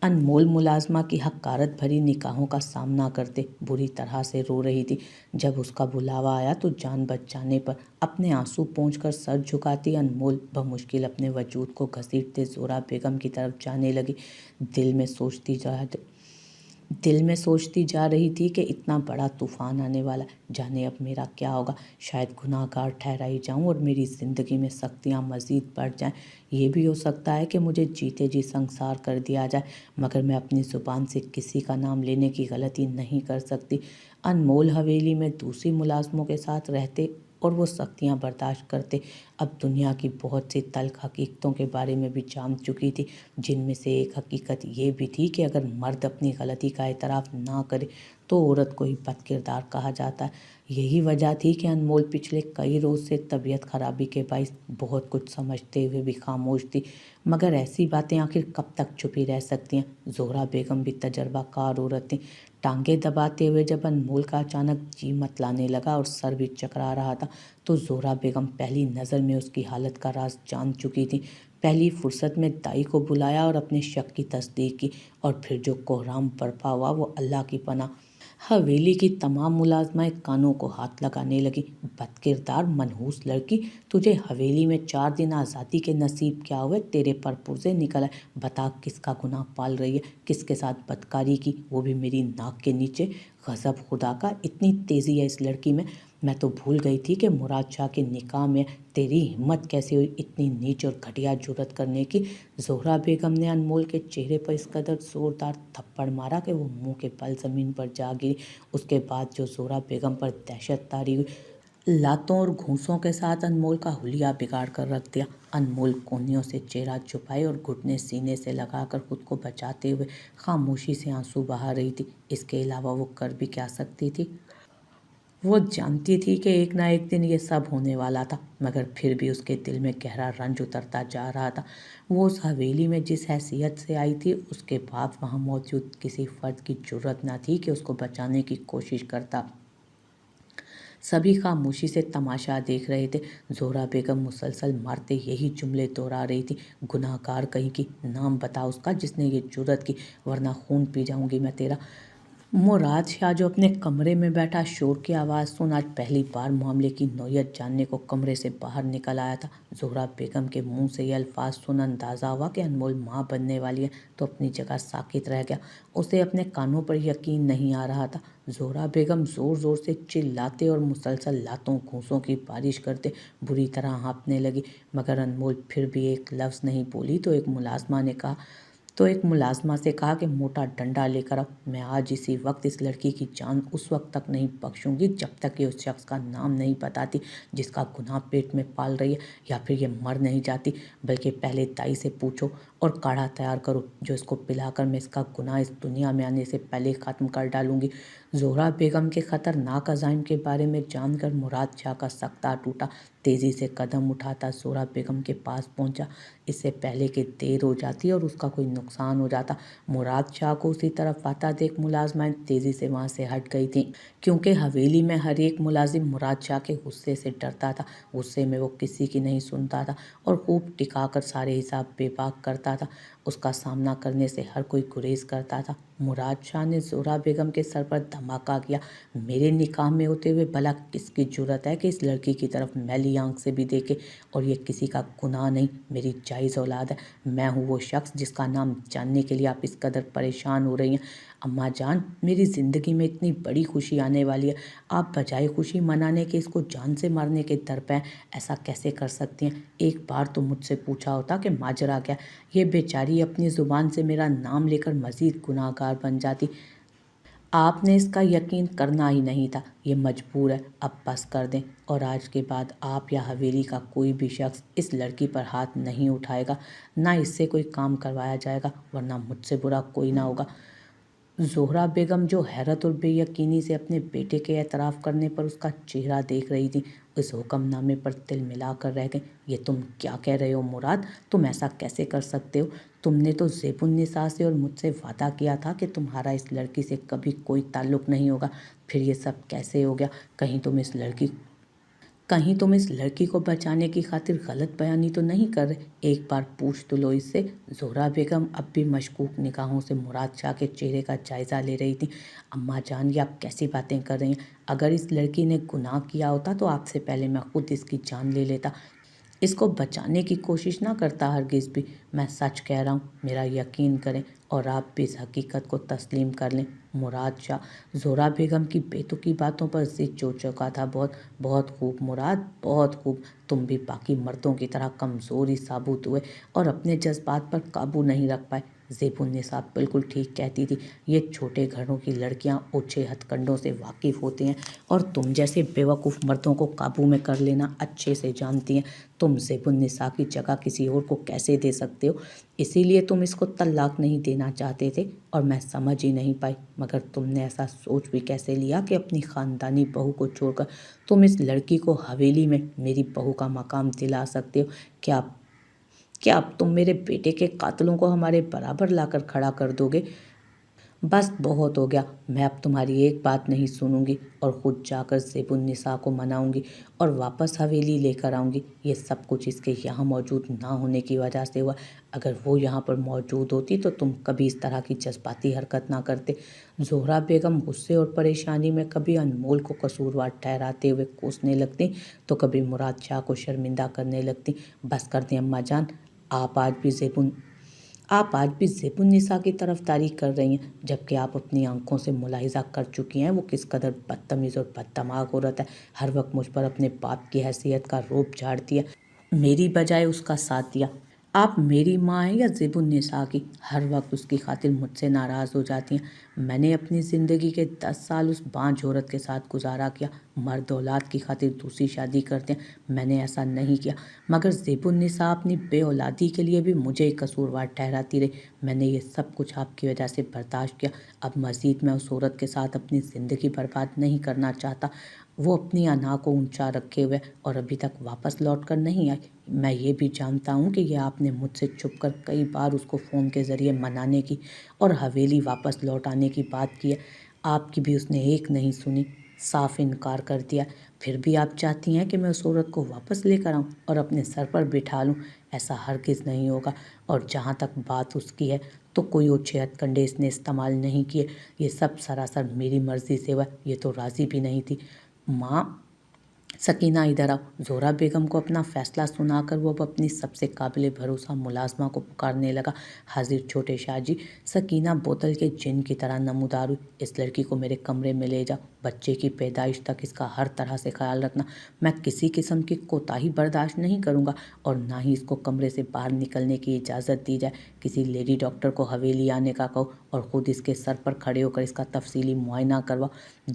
अनमोल मुलाजमा की हक़ारत भरी निगाहों का सामना करते बुरी तरह से रो रही थी। जब उसका बुलावा आया तो जान बच जाने पर अपने आंसू पोंछकर सर झुकाती अनमोल बमुश्किल अपने वजूद को घसीटते ज़ोहरा बेगम की तरफ जाने लगी। दिल में दिल में सोचती जा रही थी कि इतना बड़ा तूफान आने वाला, जाने अब मेरा क्या होगा। शायद गुनाहगार ठहराई जाऊं और मेरी ज़िंदगी में सख्तियां मज़ीद बढ़ जाएं। ये भी हो सकता है कि मुझे जीते जी संसार कर दिया जाए, मगर मैं अपनी ज़ुबान से किसी का नाम लेने की गलती नहीं कर सकती। अनमोल हवेली में दूसरी मुलाजमों के साथ रहते और वो सख्तियाँ बर्दाश्त करते। अब दुनिया की बहुत सी तल्ख हकीकतों के बारे में भी जान चुकी थी, जिनमें से एक हकीकत ये भी थी कि अगर मर्द अपनी गलती का एतराफ़ ना करे तो औरत को ही बदकिरदार कहा जाता है। यही वजह थी कि अनमोल पिछले कई रोज़ से तबीयत खराबी के बाइस बहुत कुछ समझते हुए भी खामोश थी। मगर ऐसी बातें आखिर कब तक छुपी रह सकती हैं। ज़ोहरा बेगम भी तजर्बाकार औरत थी। टांगे दबाते हुए जब अनमोल का अचानक जी मतलाने लगा और सर भी चकरा रहा था, तो ज़ोहरा बेगम पहली नज़र में उसकी हालत का राज जान चुकी थी। पहली फुर्सत में दाई को बुलाया और अपने शक की तस्दीक की, और फिर जो कोहराम बरपा हुआ वो अल्लाह की पनाह। हवेली की तमाम मुलाजमाएं कानों को हाथ लगाने लगी। बदकिरदार मनहूस लड़की, तुझे हवेली में 4 दिन आज़ादी के नसीब क्या हुए? तेरे पर पुर्जे निकल आए। बता किसका गुनाह पाल रही है, किसके साथ बदकारी की, वो भी मेरी नाक के नीचे। गज़ब खुदा का, इतनी तेज़ी है इस लड़की में। मैं तो भूल गई थी कि मुराद शाह के निकाह में तेरी हिम्मत कैसे हुई इतनी नीच और घटिया जुर्रत करने की। ज़ोहरा बेगम ने अनमोल के चेहरे पर इस कदर ज़ोरदार थप्पड़ मारा कि वो मुंह के बल ज़मीन पर जा गिरी। उसके बाद जो ज़ोहरा बेगम पर दहशत तारी हुई, लातों और घूंसों के साथ अनमोल का हुलिया बिगाड़ कर रख दिया। अनमोल कोहनियों से चेहरा छुपाए और घुटने सीने से लगाकर खुद को बचाते हुए खामोशी से आंसू बहा रही थी। इसके अलावा वो कर भी क्या सकती थी। वो जानती थी कि एक ना एक दिन ये सब होने वाला था, मगर फिर भी उसके दिल में गहरा रंज उतरता जा रहा था। वो उस हवेली में जिस हैसियत से आई थी, उसके बाद वहाँ मौजूद किसी फर्द की जुर्रत न थी कि उसको बचाने की कोशिश करता। सभी खामोशी से तमाशा देख रहे थे। ज़ोहरा बेगम मुसलसल मारते यही जुमले दोहरा रही थी, गुनाहगार कहीं की, नाम बता उसका जिसने ये जुर्रत की, वरना खून पी जाऊंगी मैं तेरा। मुराद शाह, जो अपने कमरे में बैठा शोर की आवाज़ सुन आज पहली बार मामले की नौयत जानने को कमरे से बाहर निकल आया था। ज़ोहरा बेगम के मुंह से ये अल्फाज सुन अंदाज़ा हुआ कि अनमोल माँ बनने वाली है, तो अपनी जगह साकित रह गया। उसे अपने कानों पर यकीन नहीं आ रहा था। ज़ोहरा बेगम ज़ोर ज़ोर से चिल्लाते और मुसलसल लातों घूंसों की बारिश करते बुरी तरह हाँफने लगी, मगर अनमोल फिर भी एक लफ्ज़ नहीं बोली। एक मुलाजमा से कहा कि मोटा डंडा लेकर आओ। मैं आज इसी वक्त इस लड़की की जान उस वक्त तक नहीं बख्शूंगी जब तक ये उस शख्स का नाम नहीं बताती जिसका गुनाह पेट में पाल रही है, या फिर ये मर नहीं जाती। बल्कि पहले दाई से पूछो और काढ़ा तैयार करो, जो इसको पिलाकर मैं इसका गुनाह इस दुनिया में आने से पहले ख़त्म कर डालूंगी। ज़ोहरा बेगम के ख़तरनाक अज़ाइम के बारे में जानकर मुराद शाह का सख्ता टूटा। तेज़ी से कदम उठाता ज़ोहरा बेगम के पास पहुंचा, इससे पहले कि देर हो जाती और उसका कोई नुकसान हो जाता। मुराद शाह को उसी तरफ आता देख मुलाजमाएं तेज़ी से वहाँ से हट गई थीं, क्योंकि हवेली में हर एक मुलाजिम मुराद शाह के गुस्से से डरता था। गुस्से में वो किसी की नहीं सुनता था और खूब टिकाकर सारे हिसाब बेबाक करता था। उसका सामना करने से हर कोई गुरेज करता था। मुराद शाह ने ज़ोहरा बेगम के सर पर धमाका किया। मेरे निकाह में होते हुए भला किसकी जुर्रत है कि इस लड़की की तरफ मैली आंख से भी देखे, और ये किसी का गुनाह नहीं, मेरी जायज़ औलाद है। मैं हूँ वो शख्स जिसका नाम जानने के लिए आप इस कदर परेशान हो रही हैं। अम्मा जान, मेरी ज़िंदगी में इतनी बड़ी खुशी आने वाली है, आप बजाय खुशी मनाने के इसको जान से मारने के दर पे हैं। ऐसा कैसे कर सकती हैं? एक बार तो मुझसे पूछा होता कि माजरा क्या। ये बेचारी अपनी ज़ुबान से मेरा नाम लेकर मज़ीद गुनाहगार बन जाती। आपने इसका यकीन करना ही नहीं था। ये मजबूर है, अब बस कर दें, और आज के बाद आप या हवेली का कोई भी शख्स इस लड़की पर हाथ नहीं उठाएगा, ना इससे कोई काम करवाया जाएगा, वरना मुझसे बुरा कोई ना होगा। ज़ोहरा बेगम, जो हैरत और बेयकीनी से अपने बेटे के एतराफ़ करने पर उसका चेहरा देख रही थी, इस हुक्मनामे पर तिल मिलाकर रह गई। ये तुम क्या कह रहे हो मुराद? तुम ऐसा कैसे कर सकते हो? तुमने तो ज़ेबुन्निसा से और मुझसे वादा किया था कि तुम्हारा इस लड़की से कभी कोई ताल्लुक़ नहीं होगा। फिर ये सब कैसे हो गया? कहीं तुम इस लड़की को बचाने की खातिर गलत बयानी तो नहीं कर रहे? एक बार पूछ तो लो इससे। ज़ोहरा बेगम अब भी मशकूक निगाहों से मुराद शाह के चेहरे का जायज़ा ले रही थी। अम्मा जान, ये आप कैसी बातें कर रही हैं? अगर इस लड़की ने गुनाह किया होता तो आपसे पहले मैं खुद इसकी जान ले लेता। اس کو بچانے کی کوشش نہ کرتا ہرگز بھی۔ میں سچ کہہ رہا ہوں، میرا یقین کریں اور آپ بھی اس حقیقت کو تسلیم کر لیں۔ مراد شاہ زہرا بیگم کی بے تکی باتوں پر ضد جوڑ چکا تھا۔ بہت خوب مراد، بہت خوب۔ تم بھی باقی مردوں کی طرح کمزوری ثابت ہوئے اور اپنے جذبات پر قابو نہیں رکھ پائے۔ زیب النساء بالکل ٹھیک کہتی تھی۔ یہ چھوٹے گھروں کی لڑکیاں اوچھے ہتھ کنڈوں سے واقف ہوتی ہیں اور تم جیسے بیوقوف مردوں کو قابو میں کر لینا اچھے سے جانتی ہیں۔ تم زیب النساء کی جگہ کسی اور کو کیسے دے سکتے ہو؟ اسی لیے تم اس کو طلاق نہیں دینا چاہتے تھے اور میں سمجھ ہی نہیں پائی۔ مگر تم نے ایسا سوچ بھی کیسے لیا کہ اپنی خاندانی بہو کو چھوڑ کر تم اس لڑکی کو حویلی میں میری بہو کا مقام دلا سکتے ہو؟ کیا اب تم میرے بیٹے کے قاتلوں کو ہمارے برابر لا کر کھڑا کر دو گے؟ بس بہت ہو گیا۔ میں اب تمہاری ایک بات نہیں سنوں گی اور خود جا کر زیب النساء کو مناؤں گی اور واپس حویلی لے کر آؤں گی۔ یہ سب کچھ اس کے یہاں موجود نہ ہونے کی وجہ سے ہوا۔ اگر وہ یہاں پر موجود ہوتی تو تم کبھی اس طرح کی جذباتی حرکت نہ کرتے۔ زہرا بیگم غصے اور پریشانی میں کبھی انمول کو قصوروار ٹھہراتے ہوئے کوسنے لگتی تو کبھی مراد شاہ کو شرمندہ کرنے لگتی۔ بس کر دیں اماں جان، آپ آج بھی زیب النساء کی طرفداری کر رہی ہیں، جبکہ آپ اپنی آنکھوں سے ملاحظہ کر چکی ہیں وہ کس قدر بدتمیز اور بددماغ عورت ہے۔ ہر وقت مجھ پر اپنے باپ کی حیثیت کا رعب جھاڑتی ہے، میری بجائے اس کا ساتھ دیا۔ آپ میری ماں ہیں یا زیب النساء کی؟ ہر وقت اس کی خاطر مجھ سے ناراض ہو جاتی ہیں۔ میں نے اپنی زندگی کے 10 سال اس بانجھ عورت کے ساتھ گزارا کیا۔ مرد اولاد کی خاطر دوسری شادی کرتے ہیں، میں نے ایسا نہیں کیا۔ مگر زیب النساء اپنی بے اولادی کے لیے بھی مجھے ہی قصوروار ٹھہراتی رہی۔ میں نے یہ سب کچھ آپ کی وجہ سے برداشت کیا۔ اب مزید میں اس عورت کے ساتھ اپنی زندگی برباد نہیں کرنا چاہتا۔ وہ اپنی انا کو اونچا رکھے ہوئے اور ابھی تک واپس لوٹ کر نہیں آئی۔ میں یہ بھی جانتا ہوں کہ یہ آپ نے مجھ سے چھپ کر کئی بار اس کو فون کے ذریعے منانے کی اور حویلی واپس لوٹ آنے کی بات کی ہے۔ آپ کی بھی اس نے ایک نہیں سنی، صاف انکار کر دیا۔ پھر بھی آپ چاہتی ہیں کہ میں اس عورت کو واپس لے کر آؤں اور اپنے سر پر بٹھا لوں۔ ایسا ہرگز نہیں ہوگا، اور جہاں تک بات اس کی ہے تو کوئی اوچھے ہتھ کنڈے اس نے استعمال نہیں کیے۔ یہ سب سراسر میری مرضی سے ہوا۔ یہ تو راضی بھی نہیں تھی۔ ماں سکینہ ادھر آؤ۔ زہرا بیگم کو اپنا فیصلہ سنا کر وہ اب اپنی سب سے قابل بھروسہ ملازمہ کو پکارنے لگا۔ حاضر چھوٹے شاہ جی۔ سکینہ بوتل کے جن کی طرح نمودار ہوئی۔ اس لڑکی کو میرے کمرے میں لے جاؤ۔ بچے کی پیدائش تک اس کا ہر طرح سے خیال رکھنا۔ میں کسی قسم کی کوتاہی برداشت نہیں کروں گا اور نہ ہی اس کو کمرے سے باہر نکلنے کی اجازت دی جائے۔ کسی لیڈی ڈاکٹر کو حویلی آنے کا کہو اور خود اس کے سر پر کھڑے ہو کر اس کا تفصیلی معائنہ کرواؤ۔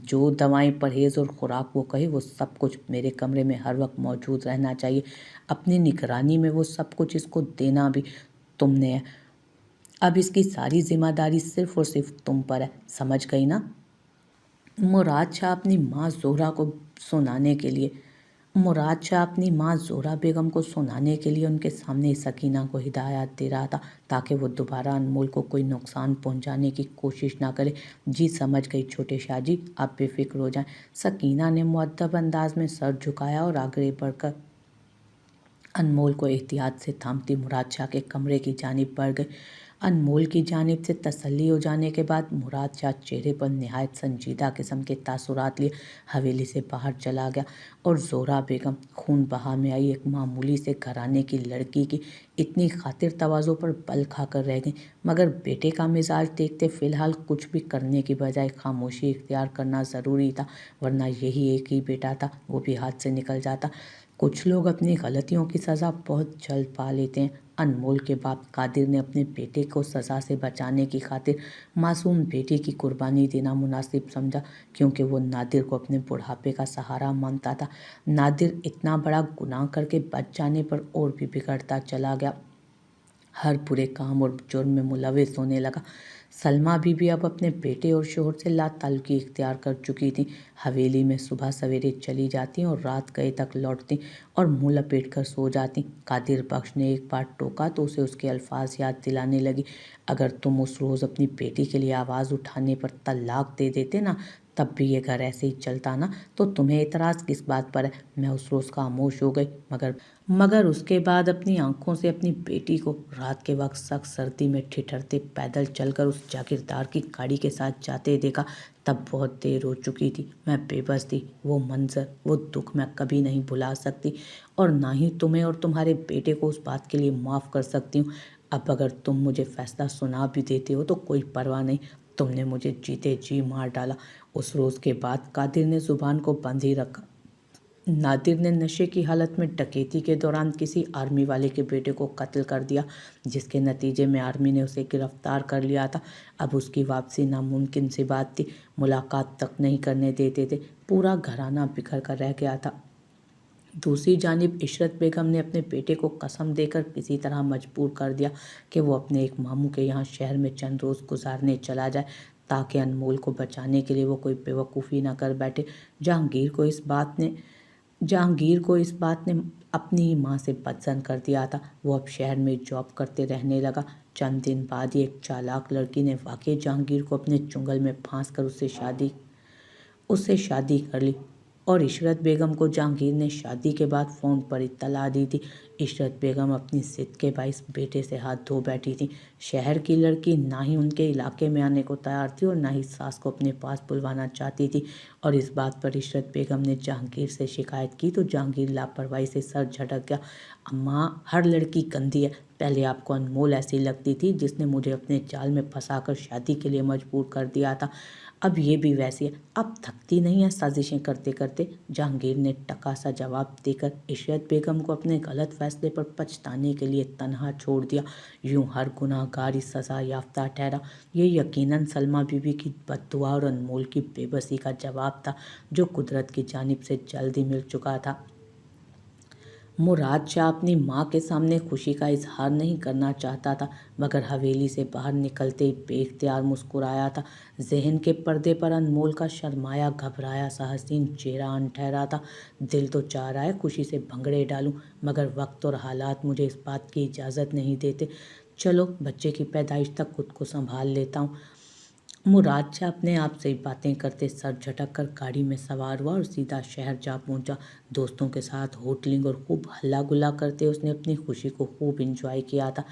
جو دوائیں، پرہیز اور خوراک وہ کہے وہ سب کچھ میرے کمرے میں ہر وقت موجود رہنا چاہیے۔ اپنی نگرانی میں وہ سب کچھ اس کو دینا بھی تم نے ہے۔ اب اس کی ساری ذمہ داری صرف اور صرف تم پر ہے، سمجھ گئی نا؟ مراد شاہ اپنی ماں زہرا بیگم کو سنانے کے لیے ان کے سامنے سکینہ کو ہدایات دے رہا تھا تاکہ وہ دوبارہ انمول کو کوئی نقصان پہنچانے کی کوشش نہ کرے۔ جی سمجھ گئی چھوٹے شاہ جی، آپ بے فکر ہو جائیں۔ سکینہ نے مؤدب انداز میں سر جھکایا اور آگے بڑھ کر انمول کو احتیاط سے تھامتی مراد شاہ کے کمرے کی جانب بڑھ گئی۔ انمول کی جانب سے تسلی ہو جانے کے بعد مراد شاہ چہرے پر نہایت سنجیدہ قسم کے تاثرات لیے حویلی سے باہر چلا گیا اور زہرا بیگم خون بہا میں آئی ایک معمولی سے گھرانے کی لڑکی کی اتنی خاطر تواضع پر بل کھا کر رہ گئیں۔ مگر بیٹے کا مزاج دیکھتے فی الحال کچھ بھی کرنے کی بجائے خاموشی اختیار کرنا ضروری تھا، ورنہ یہی ایک ہی بیٹا تھا، وہ بھی ہاتھ سے نکل جاتا۔ کچھ لوگ اپنی غلطیوں کی سزا بہت جلد پا لیتے ہیں۔ انمول کے باپ قادر نے اپنے بیٹے کو سزا سے بچانے کی خاطر معصوم بیٹی کی قربانی دینا مناسب سمجھا، کیونکہ وہ نادر کو اپنے بڑھاپے کا سہارا مانتا تھا۔ نادر اتنا بڑا گناہ کر کے بچ جانے پر اور بھی بگڑتا چلا گیا، ہر برے کام اور جرم میں ملوث ہونے لگا۔ سلمیٰ بی بی اب اپنے بیٹے اور شوہر سے لا تعلقی اختیار کر چکی تھیں۔ حویلی میں صبح سویرے چلی جاتی اور رات گئے تک لوٹتی اور منہ لپیٹ کر سو جاتی۔ قادر بخش نے ایک بار ٹوکا تو اسے اس کے الفاظ یاد دلانے لگی، اگر تم اس روز اپنی بیٹی کے لیے آواز اٹھانے پر طلاق دے دیتے نا، तब भी ये घर ऐसे ही चलता ना तो तुम्हें एतराज़ किस बात पर है। मैं उस रोज़ खामोश हो गई, मगर उसके बाद अपनी आंखों से अपनी बेटी को रात के वक्त सख्त सर्दी में ठिठुरते पैदल चलकर उस जागीरदार की गाड़ी के साथ जाते देखा। तब बहुत देर हो चुकी थी, मैं बेबस थी। वो मंजर, वो दुख मैं कभी नहीं भुला सकती, और ना ही तुम्हें और तुम्हारे बेटे को उस बात के लिए माफ़ कर सकती हूँ। अब अगर तुम मुझे फैसला सुना भी देते हो तो कोई परवाह नहीं, तुमने मुझे जीते जी मार डाला। उस रोज़ के बाद कादिर ने जुबान को बंद ही रखा। नादिर ने नशे की हालत में डकैती के दौरान किसी आर्मी वाले के बेटे को कत्ल कर दिया, जिसके नतीजे में आर्मी ने उसे गिरफ्तार कर लिया था। अब उसकी वापसी नामुमकिन सी बात थी, मुलाकात तक नहीं करने देते थे। पूरा घराना बिखर कर रह गया था। दूसरी जानिब इशरत बेगम ने अपने बेटे को कसम देकर किसी तरह मजबूर कर दिया कि वो अपने एक मामू के यहाँ शहर में चंद रोज़ गुजारने चला जाए, ताकि अनमोल को बचाने के लिए वो कोई बेवकूफ़ी ना कर बैठे। जहांगीर को इस बात ने अपनी ही माँ से बदजन कर दिया था। वो अब शहर में जॉब करते रहने लगा। चंद दिन बाद ही एक चालाक लड़की ने वाकई जहांगीर को अपने चुंगल में फांस कर उससे शादी कर ली, और इशरत बेगम को जहांगीर ने शादी के बाद फ़ोन पर इत्तला दी थी। इशरत बेगम अपनी ज़िद के बाइस बेटे से हाथ धो बैठी थी। शहर की लड़की ना ही उनके इलाके में आने को तैयार थी और ना ही सास को अपने पास बुलवाना चाहती थी, और इस बात पर इशरत बेगम ने जहांगीर से शिकायत की तो जहांगीर लापरवाही से सर झटक गया। अम्मा, हर लड़की गंदी है। पहले आपको अनमोल ऐसी लगती थी, जिसने मुझे अपने जाल में फंसाकर शादी के लिए मजबूर कर दिया था। अब ये भी वैसी है। अब थकती नहीं है साजिशें करते करते। जहांगीर ने टका सा जवाब देकर इशरत बेगम को अपने गलत फैसले पर पछताने के लिए तन्हा छोड़ दिया। यूं हर गुनाहगार ही सज़ा याफ्ता ठहरा। ये यकीनन सलमा बीबी की बद्दुआ और अनमोल की बेबसी का जवाब था, जो कुदरत की जानिब से जल्दी मिल चुका था। मुराद शाह अपनी माँ के सामने खुशी का इजहार नहीं करना चाहता था, मगर हवेली से बाहर निकलते ही बेख्तियार मुस्कुराया था। जहन के पर्दे पर अनमोल का शर्माया घबराया सा हसीन चेहरा अन ठहरा था। दिल तो चाह रहा है खुशी से भंगड़े डालूं, मगर वक्त और हालात मुझे इस बात की इजाज़त नहीं देते। चलो, बच्चे की पैदाइश तक खुद को संभाल लेता हूँ। मुराद शाह अपने आप से ही बातें करते सर झटक कर गाड़ी में सवार हुआ और सीधा शहर जा पहुंचा। दोस्तों के साथ होटलिंग और खूब हल्ला गुल्ला करते उसने अपनी खुशी को खूब एंजॉय किया था।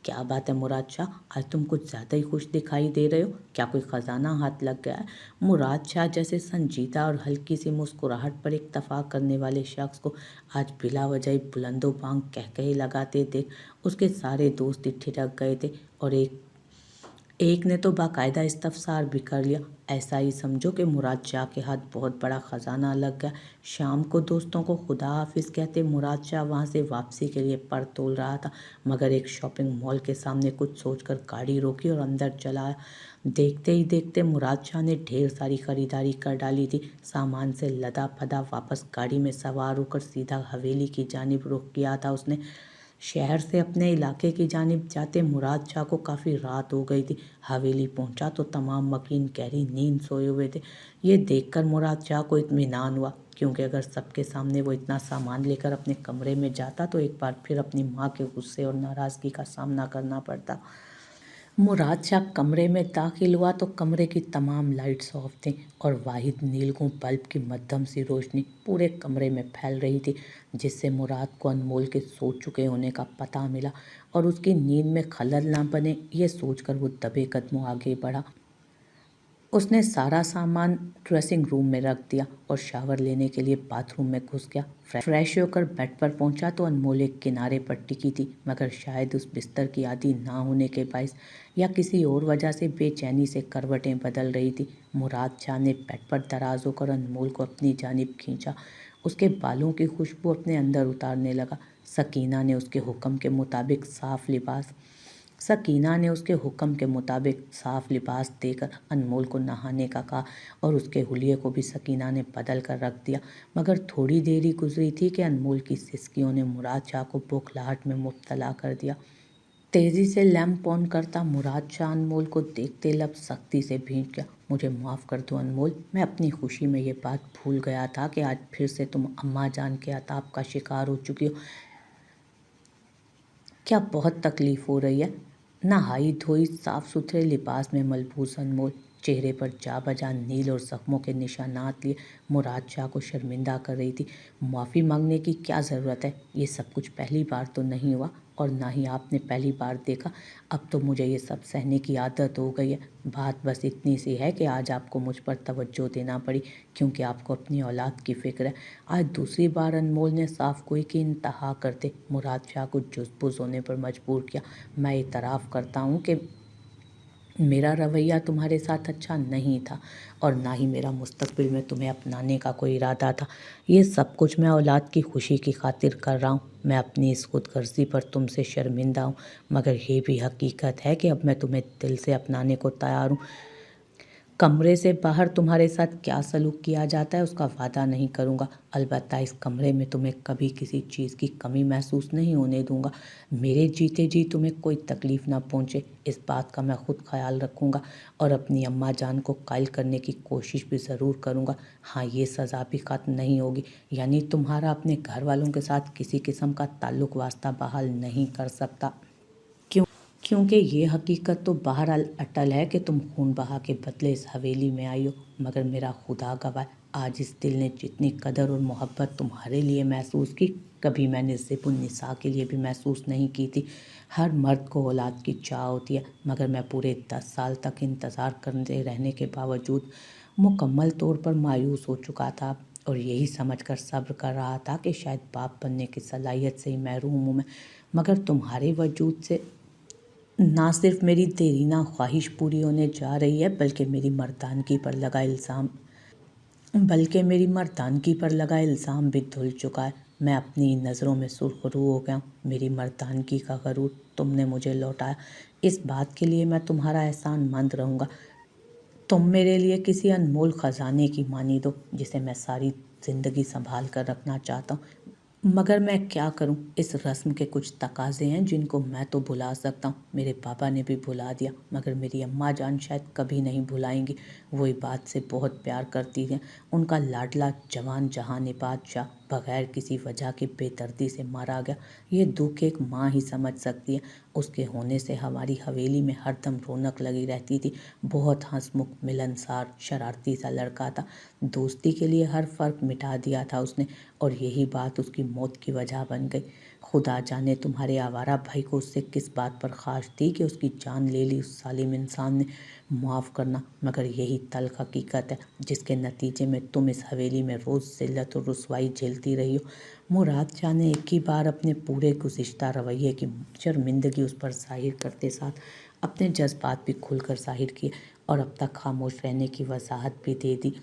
क्या बात है मुराद शाह, आज तुम कुछ ज़्यादा ही खुश दिखाई दे रहे हो। क्या कोई ख़जाना हाथ लग गया है। मुराद शाह जैसे संजीदा और हल्की सी मुस्कुराहट पर इक्तफा करने वाले शख्स को आज बिला वजह ही बुलंदो बांग कहकहे लगाते देख उसके सारे दोस्त ही ठिठक गए थे, और एक ने तो बाकायदा इस्तफसार भी कर लिया। ऐसा ही समझो कि मुराद शाह के हाथ बहुत बड़ा ख़जाना लग गया। शाम को दोस्तों को खुदा हाफिज़ कहते मुराद शाह वहाँ से वापसी के लिए पर तोल रहा था, मगर एक शॉपिंग मॉल के सामने कुछ सोचकर गाड़ी रोकी और अंदर चला आया। देखते ही देखते मुराद शाह ने ढेर सारी खरीदारी कर डाली थी। सामान से लदा फदा वापस गाड़ी में सवार होकर सीधा हवेली की जानिब रुख किया था उसने। शहर से अपने इलाके की जानिब जाते मुराद शाह को काफ़ी रात हो गई थी। हवेली पहुंचा तो तमाम मकीन गहरी नींद सोए हुए थे। ये देखकर मुराद शाह को इत्मीनान हुआ, क्योंकि अगर सबके सामने वो इतना सामान लेकर अपने कमरे में जाता तो एक बार फिर अपनी माँ के गुस्से और नाराज़गी का सामना करना पड़ता। मुराद शाह कमरे में दाखिल हुआ तो कमरे की तमाम लाइट्स ऑफ थीं और वाहिद नीलगुं बल्ब की मध्यम सी रोशनी पूरे कमरे में फैल रही थी, जिससे मुराद को अनमोल के सो चुके होने का पता मिला और उसकी नींद में खलल ना बने, ये सोचकर वो दबे कदमों आगे बढ़ा। उसने सारा सामान ड्रेसिंग रूम में रख दिया और शावर लेने के लिए बाथरूम में घुस गया। फ्रेश होकर बेड पर पहुंचा तो अनमोल एक किनारे पर टिकी थी, मगर शायद उस बिस्तर की आदी ना होने के बायस या किसी और वजह से बेचैनी से करवटें बदल रही थी। मुराद शाह ने बेड पर दराज होकर अनमोल को अपनी जानिब खींचा। उसके बालों की खुशबू अपने अंदर उतारने लगा। सकीना ने उसके हुक्म के मुताबिक साफ लिबास देकर अनमोल को नहाने का कहा और उसके हुलिये को भी सकीना ने बदल कर रख दिया, मगर थोड़ी देर ही गुजरी थी कि अनमोल की सिसकियों ने मुराद शाह को बौखलाहट में मुब्तला कर दिया। तेज़ी से लैंप ऑन करता मुराद शाह अनमोल को देखते लब सख्ती से भींच गया। मुझे माफ़ कर दो अनमोल, मैं अपनी खुशी में ये बात भूल गया था कि आज फिर से तुम अम्मा जान के अताब का शिकार हो चुकी हो। क्या बहुत तकलीफ़ हो रही है। नहाई धोई साफ सुथरे लिबास में मलबूस अनमोल चेहरे पर जा बजा नील और जख्मों के निशानात लिए मुराद शाह को शर्मिंदा कर रही थी। माफ़ी मांगने की क्या ज़रूरत है? ये सब कुछ पहली बार तो नहीं हुआ और ना ही आपने पहली बार देखा। अब तो मुझे ये सब सहने की आदत हो गई है। बात बस इतनी सी है कि आज आपको मुझ पर तवज्जो देना पड़ी क्योंकि आपको अपनी औलाद की फ़िक्र है। आज दूसरी बार अनमोल ने साफ गोई की इंतहा करते मुराद शाह को जुज़बुज़ होने पर मजबूर किया। मैं इतराफ़ करता हूँ कि मेरा रवैया तुम्हारे साथ अच्छा नहीं था और ना ही मेरा मुस्तकबिल में तुम्हें अपनाने का कोई इरादा था। ये सब कुछ मैं औलाद की खुशी की खातिर कर रहा हूँ। मैं अपनी इस खुदगर्जी पर तुमसे शर्मिंदा हूँ, मगर ये भी हकीकत है कि अब मैं तुम्हें दिल से अपनाने को तैयार हूँ। कमरे से बाहर तुम्हारे साथ क्या सलूक किया जाता है उसका वादा नहीं करूँगा। अलबत्ता इस कमरे में तुम्हें कभी किसी चीज़ की कमी महसूस नहीं होने दूँगा। मेरे जीते जी तुम्हें कोई तकलीफ़ ना पहुँचे, इस बात का मैं खुद ख्याल रखूँगा और अपनी अम्मा जान को कायल करने की कोशिश भी ज़रूर करूँगा। हाँ, ये सज़ा भी ख़त्म नहीं होगी, यानी तुम्हारा अपने घर वालों के साथ किसी किस्म का ताल्लुक़ वास्ता बहाल नहीं कर सकता। क्योंकि ये हकीकत तो बहरहाल अटल है कि तुम खून बहा के बदले इस हवेली में आई हो, मगर मेरा खुदा गवाह, आज इस दिल ने जितनी कदर और मोहब्बत तुम्हारे लिए महसूस की, कभी मैंने ज़िबुन निसा के लिए भी महसूस नहीं की थी। हर मर्द को औलाद की चाह होती है, मगर मैं पूरे 10 साल तक इंतज़ार करते रहने के बावजूद मुकम्मल तौर पर मायूस हो चुका था और यही समझकर सब्र कर रहा था कि शायद बाप बनने की सलाहियत से ही महरूम हूँ मैं। मगर तुम्हारे वजूद से ना सिर्फ मेरी देरीना ख्वाहिश पूरी होने जा रही है बल्कि मेरी मर्दानगी पर लगा इल्ज़ाम भी धुल चुका है। मैं अपनी नज़रों में सुरखरू हो गया हूँ। मेरी मर्दानगी का गरूर तुमने मुझे लौटाया, इस बात के लिए मैं तुम्हारा एहसानमंद रहूँगा। तुम मेरे लिए किसी अनमोल ख़जाने की मानी दो जिसे मैं सारी ज़िंदगी संभाल कर रखना चाहता हूँ। मगर मैं क्या करूं? इस रस्म के कुछ तकाज़े हैं जिनको मैं तो भुला सकता हूं। मेरे पापा ने भी भुला दिया, मगर मेरी अम्मा जान शायद कभी नहीं भुलाएंगी। वो इस बात से बहुत प्यार करती हैं। उनका लाडला जवान जहान बादशाह बग़ैर किसी वजह की बेदर्दी से मारा गया। ये दुख एक माँ ही समझ सकती है। उसके होने से हमारी हवेली में हरदम रौनक लगी रहती थी। बहुत हंसमुख, मिलनसार, शरारती सा लड़का था। दोस्ती के लिए हर फ़र्क मिटा दिया था उसने और यही बात उसकी मौत की वजह बन गई। खुदा जाने तुम्हारे आवारा भाई को उससे किस बात पर ख्वाहिश थी कि उसकी जान ले ली उस जालिम इंसान ने। माफ़ करना, मगर यही तल्ख़ हकीकत है जिसके नतीजे में तुम इस हवेली में रोज़ ज़िल्लत और रुसवाई झेलती रही हो। मुराद शाह ने एक ही बार अपने पूरे गुज़िश्ता रवैये की शर्मिंदगी उस पर ज़ाहिर करते साथ अपने जज्बात भी खुलकर ज़ाहिर किए और अब तक खामोश रहने की वजाहत भी दे दी।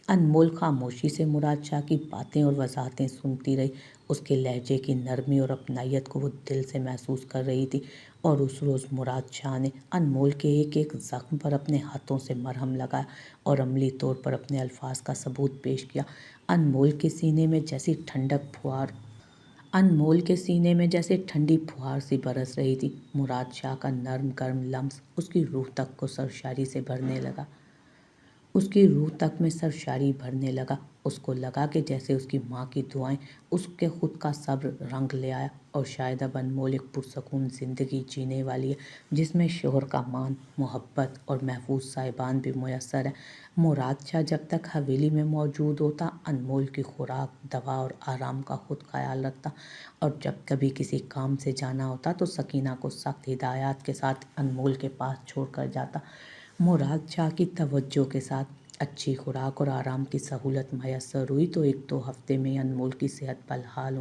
अनमोल खामोशी से मुराद शाह की बातें और वजाहतें सुनती रही। उसके लहजे की नरमी और अपनायत को वो दिल से महसूस कर रही थी और उस रोज़ मुराद शाह ने अनमोल के एक एक ज़ख्म पर अपने हाथों से मरहम लगाया और अमली तौर पर अपने अल्फाज का सबूत पेश किया। अनमोल के सीने में जैसे ठंडी फुहार सी बरस रही थी। मुराद शाह का नर्म गर्म लम्स उसकी रूह तक में सरशारी भरने लगा। उसको लगा कि जैसे उसकी माँ की दुआएं उसके खुद का सब्र रंग ले आया और शायद अब अनमोल एक पुरसकून ज़िंदगी जीने वाली है जिसमें शोहर का मान, मोहब्बत और महफूज साहिबान भी मुयस्सर है। मुराद शाह जब तक हवेली में मौजूद होता अनमोल की खुराक, दवा और आराम का खुद ख्याल रखता और जब कभी किसी काम से जाना होता तो सकीना को सख्त हिदायत के साथ अनमोल के पास छोड़ कर जाता। मुराद शाह की तवज्जो के साथ अच्छी खुराक और आराम की सहूलत मैसर हुई तो 1-2 हफ्ते में अनमोल की सेहत बहाल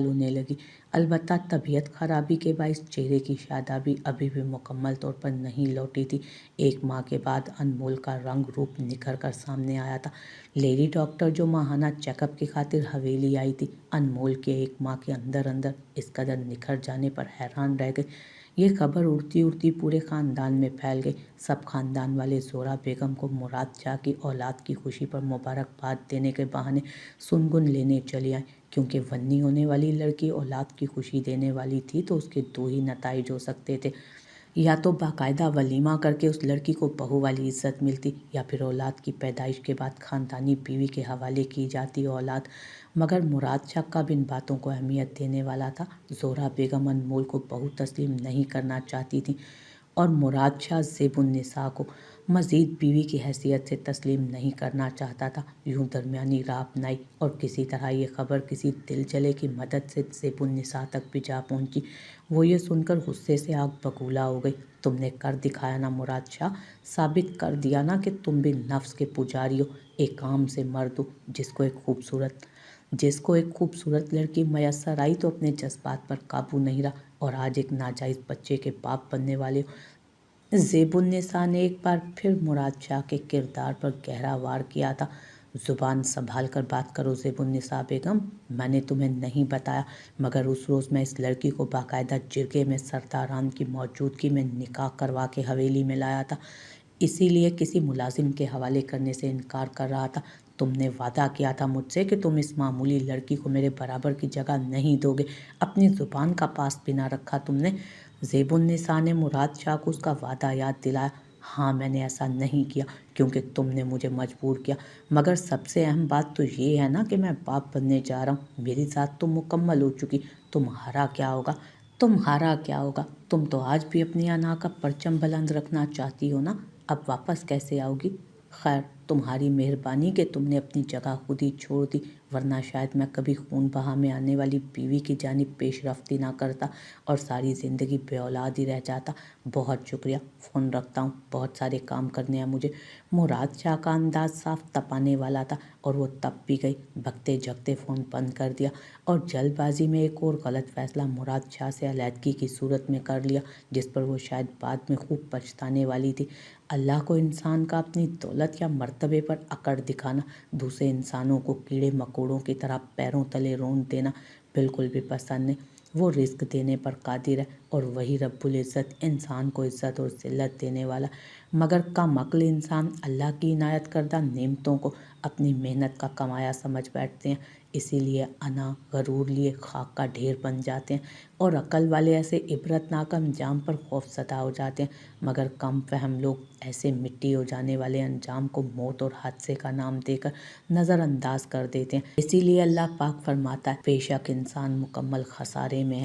होने लगी। अलबत्ता तबीयत खराबी के बाइस चेहरे की शादाबी अभी भी मुकम्मल तौर पर नहीं लौटी थी। 1 माह के बाद अनमोल का रंग रूप निखर कर सामने आया था। लेडी डॉक्टर जो माहाना चेकअप की खातिर हवेली आई थी अनमोल के 1 माह के अंदर इस कदर निखर जाने पर हैरान रह गई। ये खबर उड़ती उड़ती पूरे ख़ानदान में फैल गई। सब खानदान वाले ज़ोरा बेगम को मुराद शाह की औलाद की खुशी पर मुबारकबाद देने के बहाने सुनगुन लेने चली आए। क्योंकि वन्नी होने वाली लड़की औलाद की खुशी देने वाली थी तो उसके 2 ही नताइज हो सकते थे। या तो बाकायदा वलीमा करके उस लड़की को बहू वाली इज्जत मिलती या फिर औलाद की पैदाइश के बाद ख़ानदानी बीवी के हवाले की जाती औलाद। मगर मुराद शाह कब इन बातों को अहमियत देने वाला था। ज़ोरा बेगम अनमोल को बहू तस्लीम नहीं करना चाहती थी। اور مراد شاہ زیب النساء کو مزید بیوی کی حیثیت سے تسلیم نہیں کرنا چاہتا تھا۔ یوں درمیانی راہ اپنائی اور کسی طرح یہ خبر کسی دل جلے کی مدد سے زیب النساء تک بھی جا پہنچی۔ وہ یہ سن کر غصے سے آگ بگولا ہو گئی۔ تم نے کر دکھایا نا مراد شاہ، ثابت کر دیا نا کہ تم بھی نفس کے پجاری ہو، ایک عام سے مرد ہو جس کو ایک خوبصورت لڑکی میسر آئی تو اپنے جذبات پر قابو نہیں رہا اور آج ایک ناجائز بچے کے باپ بننے والے ہو۔ زیب النساء نے ایک بار پھر مراد شاہ کے کردار پر گہرا وار کیا تھا۔ زبان سنبھال کر بات کرو زیب النساء بیگم، میں نے تمہیں نہیں بتایا مگر اس روز میں اس لڑکی کو باقاعدہ جرگے میں سرداران کی موجودگی میں نکاح کروا کے حویلی میں لایا تھا، اسی لیے کسی ملازم کے حوالے کرنے سے انکار کر رہا تھا۔ تم نے وعدہ کیا تھا مجھ سے کہ تم اس معمولی لڑکی کو میرے برابر کی جگہ نہیں دو گے، اپنی زبان کا پاس بھی نہ رکھا تم نے۔ زیب النساء نے مراد شاہ کو اس کا وعدہ یاد دلایا۔ ہاں میں نے ایسا نہیں کیا کیونکہ تم نے مجھے مجبور کیا، مگر سب سے اہم بات تو یہ ہے نا کہ میں باپ بننے جا رہا ہوں، میری ذات تو مکمل ہو چکی، تمہارا کیا ہوگا؟ تم تو آج بھی اپنی انا کا پرچم بلند رکھنا چاہتی ہو نا، اب واپس کیسے آؤ گی؟ خیر تمہاری مہربانی کہ تم نے اپنی جگہ خود ہی چھوڑ دی، ورنہ شاید میں کبھی خون بہا میں آنے والی بیوی کی جانب پیش رفتی نہ کرتا اور ساری زندگی بے اولاد ہی رہ جاتا۔ بہت شکریہ، فون رکھتا ہوں، بہت سارے کام کرنے ہیں مجھے۔ مراد شاہ کا انداز صاف تپانے والا تھا اور وہ تپ بھی گئی۔ بھگتے جھگتے فون بند کر دیا اور جلد بازی میں ایک اور غلط فیصلہ مراد شاہ سے علیحدگی کی صورت میں کر لیا جس پر وہ شاید بعد میں خوب پچھتانے والی تھی۔ اللہ کو انسان کا اپنی دولت یا مرتبے پر اکڑ دکھانا، دوسرے انسانوں کو کیڑے مکوڑوں کی طرح پیروں تلے رونت دینا بالکل بھی پسند نہیں۔ وہ رزق دینے پر قادر ہے اور وہی رب العزت انسان کو عزت اور ذلت دینے والا، مگر کم عقل انسان اللہ کی عنایت کردہ نعمتوں کو اپنی محنت کا کمایا سمجھ بیٹھتے ہیں، اسی لیے انا غرور لیے خاک کا ڈھیر بن جاتے ہیں اور عقل والے ایسے عبرتناک انجام پر خوفزدہ ہو جاتے ہیں، مگر کم فہم لوگ ایسے مٹی ہو جانے والے انجام کو موت اور حادثے کا نام دے کر نظر انداز کر دیتے ہیں۔ اسی لیے اللہ پاک فرماتا ہے بے شک انسان مکمل خسارے میں ہے۔